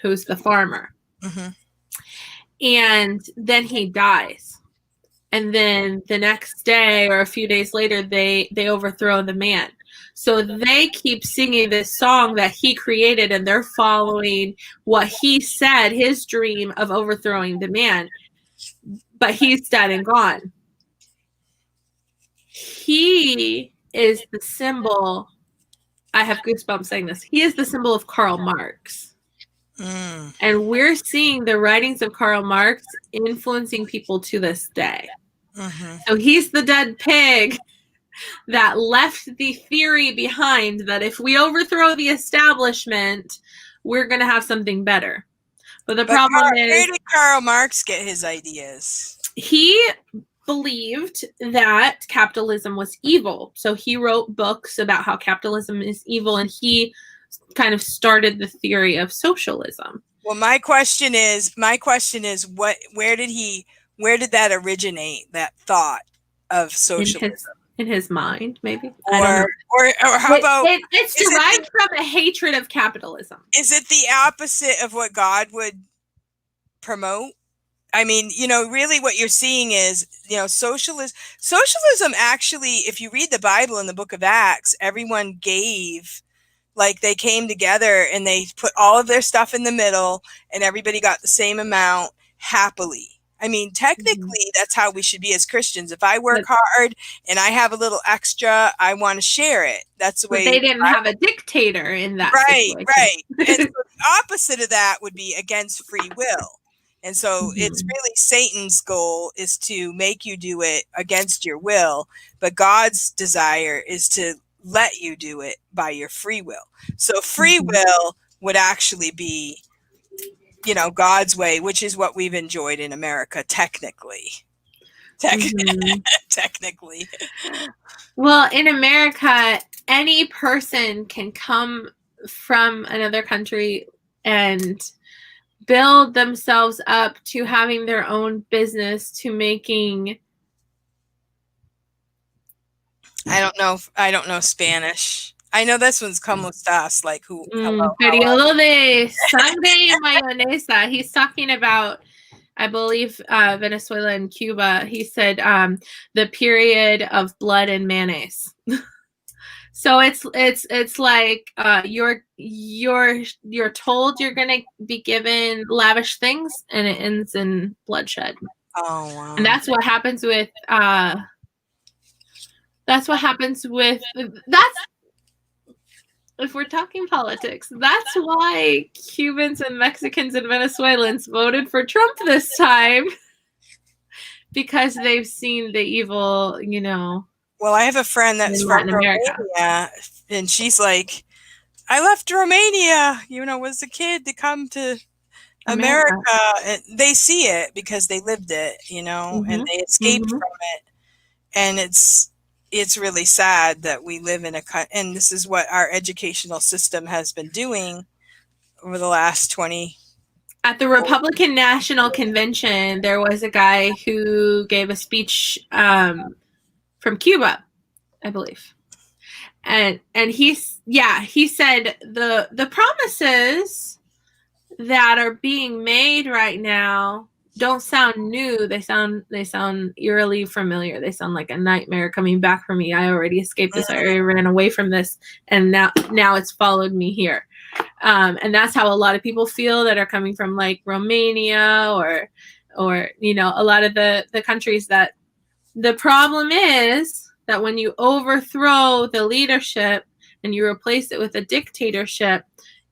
who's the farmer. And then he dies. And then the next day or a few days later, they overthrow the man. So they keep singing this song that he created, and they're following what he said, his dream of overthrowing the man. But he's dead and gone. He is the symbol. I have goosebumps saying this. He is the symbol of Karl Marx. And we're seeing the writings of Karl Marx influencing people to this day. So he's the dead pig that left the theory behind that if we overthrow the establishment, we're going to have something better. But the problem is, where did Karl Marx get his ideas? He believed that capitalism was evil. So he wrote books about how capitalism is evil, and he kind of started the theory of socialism. Well, my question is, where did that originate, that thought of socialism? In his mind, maybe. Or how about it's derived from a hatred of capitalism. Is it the opposite of what God would promote? I mean, you know, really what you're seeing is, you know, socialism actually, if you read the Bible in the book of Acts, everyone gave, like they came together and they put all of their stuff in the middle, and everybody got the same amount happily. I mean, technically, that's how we should be as Christians. If I work hard and I have a little extra, I want to share it. That's the way. They didn't have a dictator in that situation. Right. And so the opposite of that would be against free will. And so it's really Satan's goal is to make you do it against your will. But God's desire is to let you do it by your free will. So free will would actually be, you know, God's way, which is what we've enjoyed in America, technically. Technically. Well, in America, any person can come from another country and build themselves up to having their own business, to making. I don't know Spanish. I know this one's como estas, like who. Hello. Periodo de sangre y mayonesa. He's talking about, I believe, Venezuela and Cuba. He said the period of blood and mayonnaise. So it's like you're told you're gonna be given lavish things, and it ends in bloodshed. Oh wow! And that's what happens with that's if we're talking politics, that's why Cubans and Mexicans and Venezuelans voted for Trump this time, because they've seen the evil, you know. Well, I have a friend that's from Romania, and she's like, I left Romania, you know, as a kid to come to America. And they see it because they lived it, you know, and they escaped from it. And it's really sad that we live in and this is what our educational system has been doing over the last 20. At the Republican National Convention, there was a guy who gave a speech from Cuba, I believe. And he said the promises that are being made right now don't sound new. They sound eerily familiar. They sound like a nightmare coming back for me. I already escaped this. I already ran away from this, and now it's followed me here. And that's how a lot of people feel that are coming from like Romania or you know, a lot of the countries. That the problem is that when you overthrow the leadership and you replace it with a dictatorship,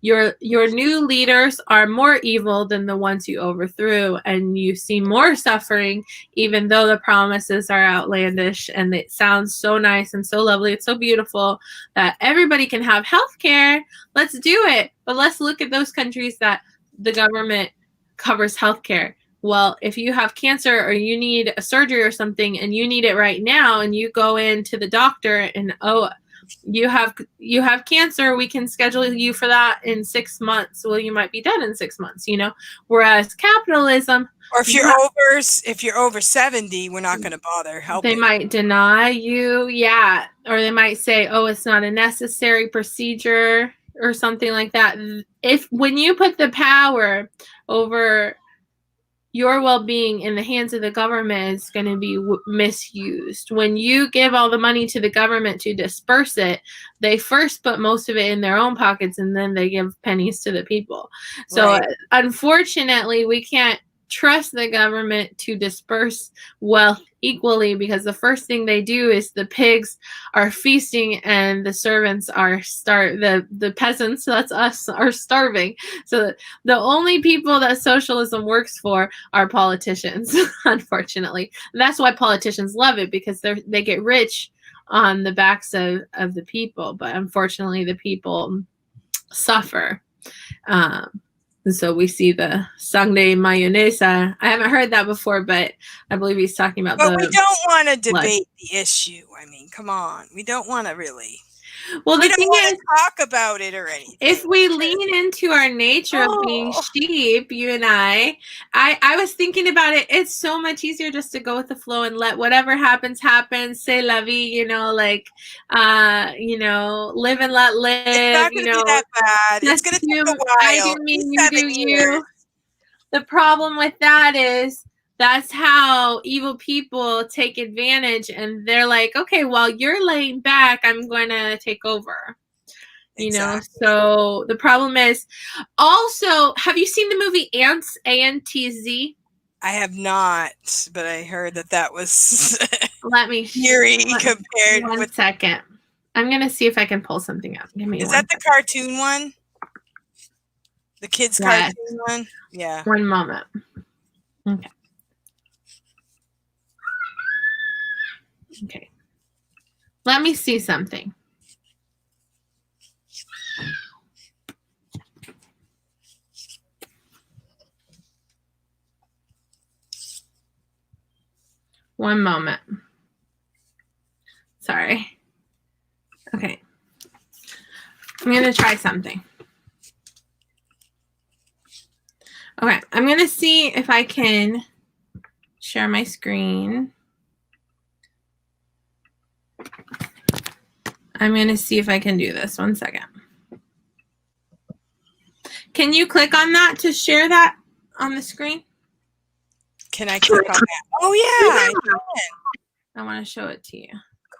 your new leaders are more evil than the ones you overthrew, and you see more suffering, even though the promises are outlandish and it sounds so nice and so lovely. It's so beautiful that everybody can have health care. Let's do it. But let's look at those countries that the government covers health care. Well, if you have cancer or you need a surgery or something and you need it right now, and you go into the doctor and, oh, you have cancer, we can schedule you for that in 6 months. Well, you might be dead in 6 months, you know. Whereas capitalism, or if you're over 70, we're not going to bother helping. They might deny you, yeah, or they might say, oh, it's not a necessary procedure or something like that. When you put the power over your well-being in the hands of the government, is going to be misused. When you give all the money to the government to disperse it, they first put most of it in their own pockets, and then they give pennies to the people. So unfortunately, we can't trust the government to disperse wealth equally, because the first thing they do is the pigs are feasting and the servants are the peasants, that's us, are starving. So the only people that socialism works for are politicians, unfortunately. And that's why politicians love it, because they get rich on the backs of the people, but unfortunately the people suffer. And so we see the sangre mayonesa. I haven't heard that before, but I believe he's talking about. But we don't want to debate the issue. I mean, come on, we don't want to really. Well, we don't want to talk about it or anything. If we lean into our nature of being sheep, you and I was thinking about it. It's so much easier just to go with the flow and let whatever happens happen. C'est la vie, you know, like, you know, live and let live. It's not going to be that bad. It's going to take a while. I do me, you do you. The problem with that is, that's how evil people take advantage, and they're like, okay, while you're laying back, I'm going to take over. You know, so the problem is also, have you seen the movie Ants, A-N-T-Z? I have not, but I heard that was let me eerie compared with. 1 second. I'm going to see if I can pull something up. Give me Is that the cartoon one? The kids' cartoon one? Yeah. 1 moment. Okay. Okay. Let me see something. One moment. Sorry. Okay. I'm going to try something. Okay. I'm going to see if I can share my screen. I'm going to see if I can do this. 1 second. Can you click on that to share that on the screen? Can I click on that? Oh, yeah. I can. I want to show it to you.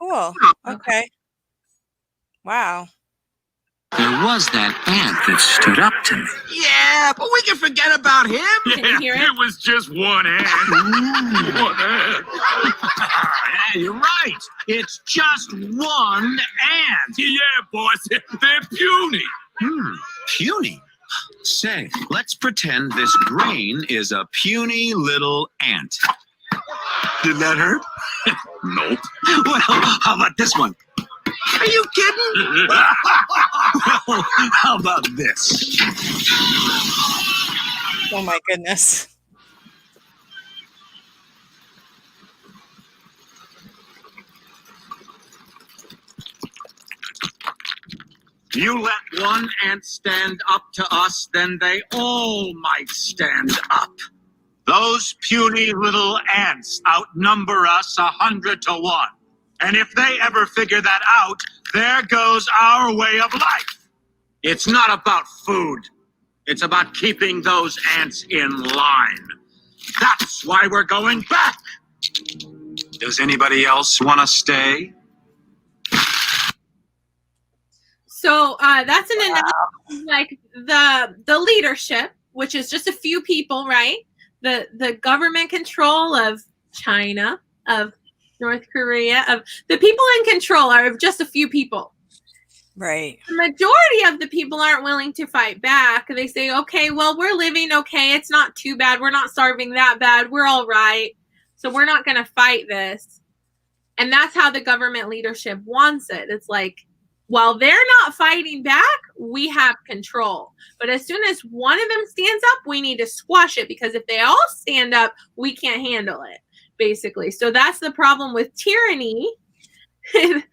Cool. Okay. Wow. There was that ant that stood up to me. Yeah, but we can forget about him. Can you hear it? It was just one ant. One ant. Yeah, you're right. It's just one ant. Yeah, boss. They're puny. Puny. Say, let's pretend this brain is a puny little ant. Did that hurt? Nope. Well, how about this one? Are you kidding? Well, how about this? Oh, my goodness. You let one ant stand up to us, then they all might stand up. Those puny little ants outnumber us 100 to 1. And if they ever figure that out, there goes our way of life. It's not about food. It's about keeping those ants in line. That's why we're going back. Does anybody else want to stay? So that's an analysis, like the leadership, which is just a few people, right? The government control of China, of North Korea, of the people in control are of just a few people. Right. The majority of the people aren't willing to fight back. They say, okay, well, we're living okay. It's not too bad. We're not starving that bad. We're all right. So we're not going to fight this. And that's how the government leadership wants it. It's like, while they're not fighting back, we have control. But as soon as one of them stands up, we need to squash it, because if they all stand up, we can't handle it, basically. So that's the problem with tyranny. It's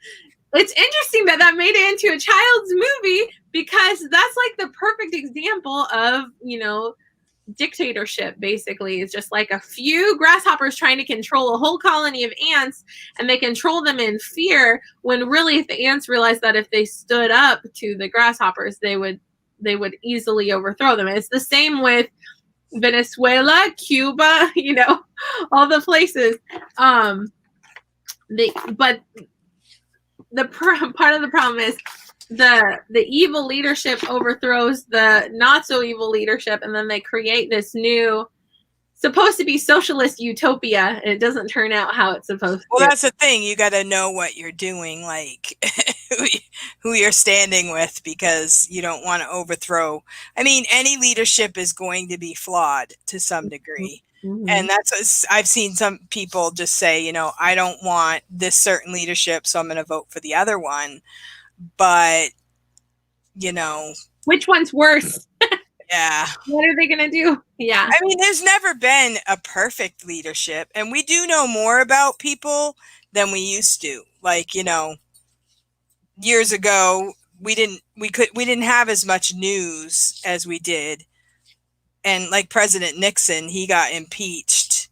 interesting that made it into a child's movie, because that's like the perfect example of, dictatorship. Basically, it's just like a few grasshoppers trying to control a whole colony of ants, and they control them in fear, when really if the ants realized that if they stood up to the grasshoppers, they would easily overthrow them. It's the same with Venezuela, Cuba, all the places. But the part of the problem is the evil leadership overthrows the not so evil leadership, and then they create this new, supposed to be socialist utopia, and it doesn't turn out how it's supposed to. Well, that's the thing. You got to know what you're doing, like who you're standing with, because you don't want to overthrow. I mean, any leadership is going to be flawed to some degree. Mm-hmm. And that's, I've seen some people just say, I don't want this certain leadership, so I'm going to vote for the other one. But, which one's worse? Yeah. What are they going to do? Yeah. I mean, there's never been a perfect leadership, and we do know more about people than we used to. Like, years ago, we didn't have as much news as we did. And like President Nixon, he got impeached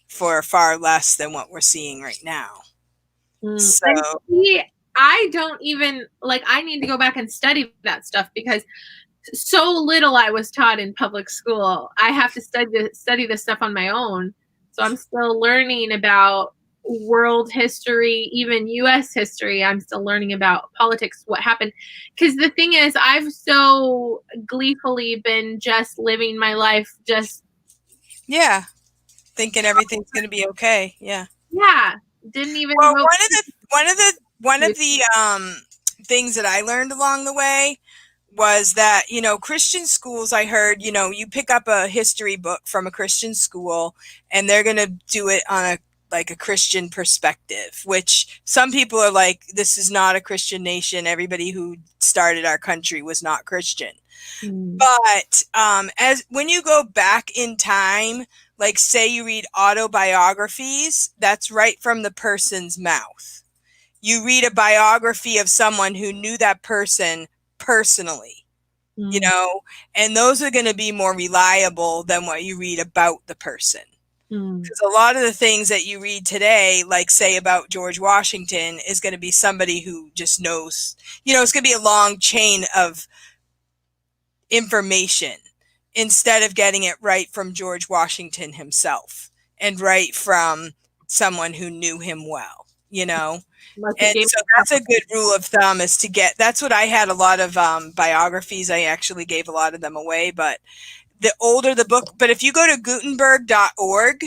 for far less than what we're seeing right now. So I don't even, I need to go back and study that stuff, because so little I was taught in public school. I have to study this stuff on my own. So I'm still learning about world history, even U.S. history. I'm still learning about politics, what happened. Because the thing is, I've so gleefully been just living my life, thinking everything's going to be okay. Yeah. Didn't even. Well, one of the things that I learned along the way was that, Christian schools, I heard, you pick up a history book from a Christian school, and they're going to do it on a Christian perspective, which some people are like, this is not a Christian nation. Everybody who started our country was not Christian. But when you go back in time, like say you read autobiographies, that's right from the person's mouth. You read a biography of someone who knew that person personally, and those are going to be more reliable than what you read about the person. Because a lot of the things that you read today, like say about George Washington, is going to be somebody who just knows, it's going to be a long chain of information instead of getting it right from George Washington himself and right from someone who knew him well, Like And so that's a good rule of thumb is to get, that's what I had a lot of biographies. I actually gave a lot of them away, but the older the book, but if you go to Gutenberg.org,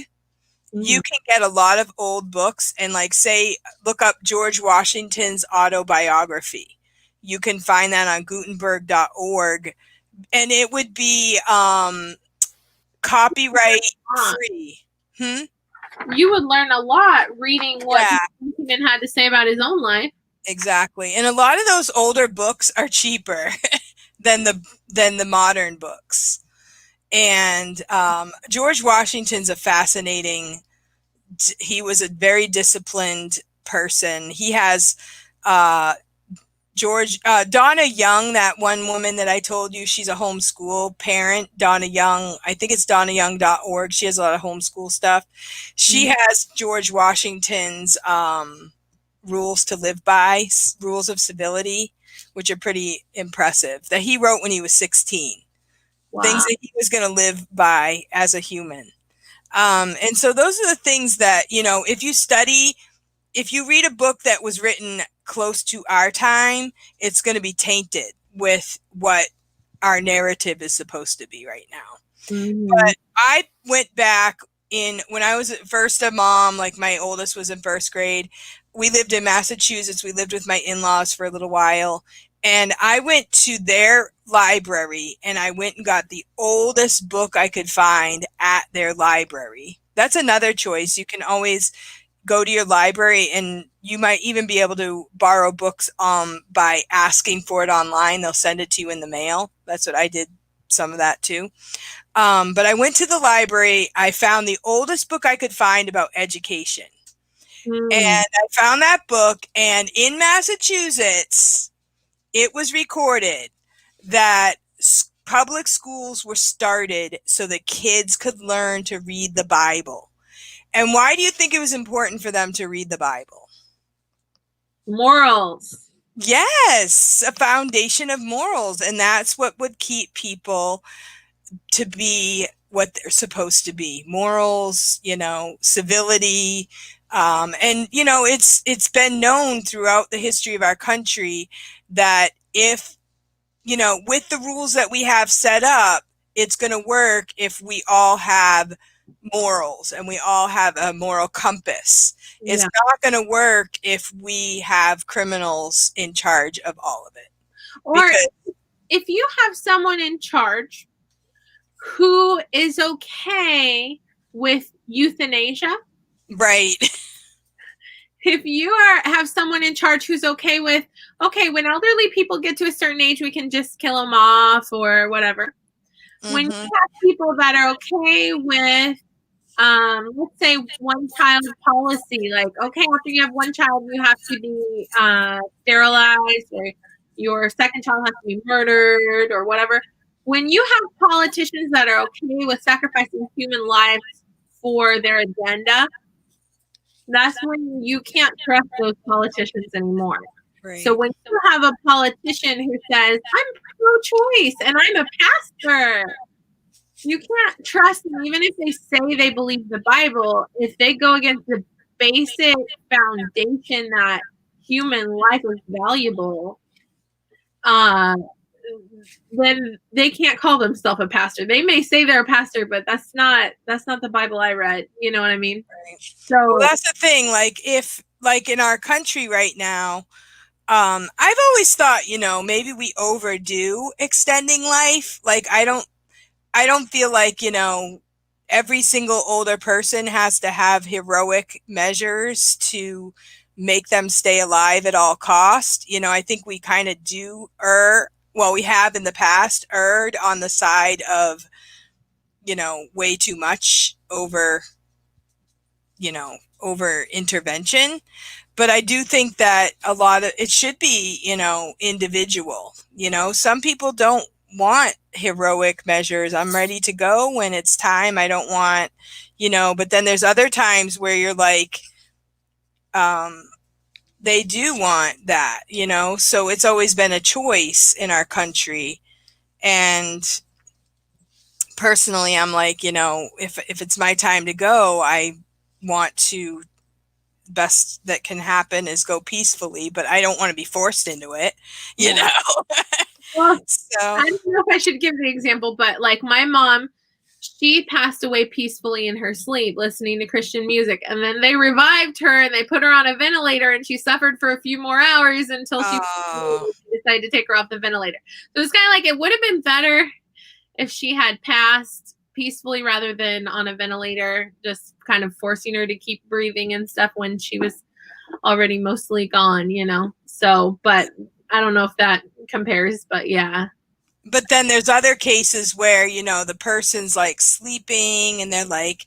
you can get a lot of old books and like say, look up George Washington's autobiography. You can find that on Gutenberg.org and it would be copyright free. You would learn a lot reading what Washington had to say about his own life. Exactly. And a lot of those older books are cheaper than the modern books. And George Washington's a fascinating, he was a very disciplined person. He has Donna Young, that one woman that I told you, she's a homeschool parent, Donna Young. I think it's donnayoung.org. She has a lot of homeschool stuff. She has George Washington's rules to live by, rules of civility, which are pretty impressive, that he wrote when he was 16. Wow. Things that he was going to live by as a human. And so those are the things that, if you read a book that was written close to our time, it's going to be tainted with what our narrative is supposed to be right now. But I went back when I was first a mom, like my oldest was in first grade. We lived in Massachusetts. We lived with my in-laws for a little while. And I went to their library and I went and got the oldest book I could find at their library. That's another choice. You can always go to your library and you might even be able to borrow books by asking for it online. They'll send it to you in the mail. That's what I did, some of that too. But I went to the library. I found the oldest book I could find about education. And I found that book, and in Massachusetts, it was recorded that public schools were started so that kids could learn to read the Bible. And why do you think it was important for them to read the Bible? Morals. Yes, a foundation of morals. And that's what would keep people to be what they're supposed to be. Morals, civility. And, it's been known throughout the history of our country that if, with the rules that we have set up, it's going to work if we all have morals and we all have a moral compass. It's not going to work if we have criminals in charge of all of it. Or if you have someone in charge who is okay with euthanasia. Right. If you have someone in charge who's okay with, when elderly people get to a certain age, we can just kill them off or whatever. When you have people that are okay with, let's say, one child policy, like, okay, after you have one child, you have to be sterilized, or your second child has to be murdered, or whatever. When you have politicians that are okay with sacrificing human lives for their agenda, that's when you can't trust those politicians anymore. Right. So when you have a politician who says, I'm pro-choice and I'm a pastor, you can't trust them, even if they say they believe the Bible. If they go against the basic foundation that human life is valuable, then they can't call themselves a pastor. They may say they're a pastor, but that's not the Bible I read. You know what I mean? Right. So that's the thing. Like in our country right now, I've always thought, maybe we overdo extending life. Like I don't feel like, every single older person has to have heroic measures to make them stay alive at all cost. I think we kind of we have in the past erred on the side of, way too much over intervention. But I do think that a lot of it should be, individual. Some people don't want heroic measures. I'm ready to go when it's time. I don't want, but then there's other times where you're like, they do want that, so it's always been a choice in our country. And personally, I'm like, if it's my time to go, I want to, best that can happen is go peacefully, but I don't want to be forced into it, Yeah. Well, So I don't know if I should give the example, but like my mom, she passed away peacefully in her sleep listening to Christian music, and then they revived her and they put her on a ventilator, and she suffered for a few more hours until she decided to take her off the ventilator. So it's kind of like it would have been better if she had passed peacefully rather than on a ventilator, just kind of forcing her to keep breathing and stuff when she was already mostly gone, So, but I don't know if that compares, but yeah. But then there's other cases where, the person's like sleeping and they're like,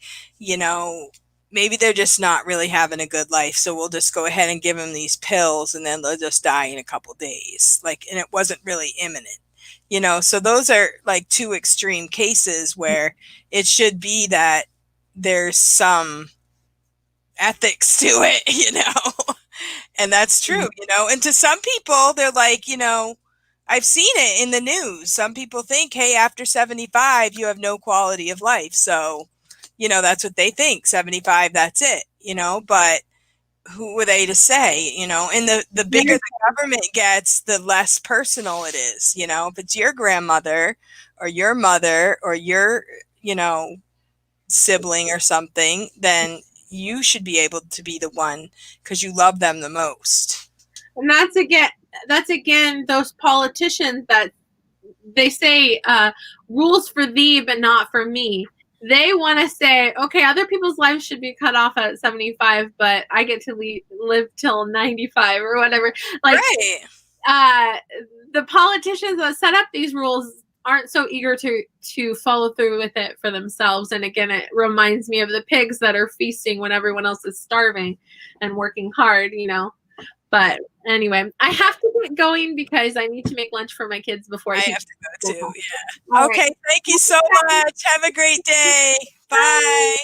maybe they're just not really having a good life. So we'll just go ahead and give them these pills and then they'll just die in a couple days. And it wasn't really imminent, so those are like two extreme cases where it should be that there's some ethics to it, and that's true, and to some people, they're like, I've seen it in the news. Some people think, hey, after 75, you have no quality of life. So, that's what they think. 75, that's it, but who were they to say, and the bigger the government gets, the less personal it is. If it's your grandmother or your mother or your, sibling or something, then you should be able to be the one because you love them the most. And that's again those politicians that they say rules for thee but not for me. They want to say, okay, other people's lives should be cut off at 75, but I get to live till 95 or whatever. Like, right. The politicians that set up these rules aren't so eager to follow through with it for themselves. And again, it reminds me of the pigs that are feasting when everyone else is starving and working hard, But anyway, I have to get going because I need to make lunch for my kids before I have to go too. Yeah. All okay. Right. Thank you so much. Have a great day. Bye.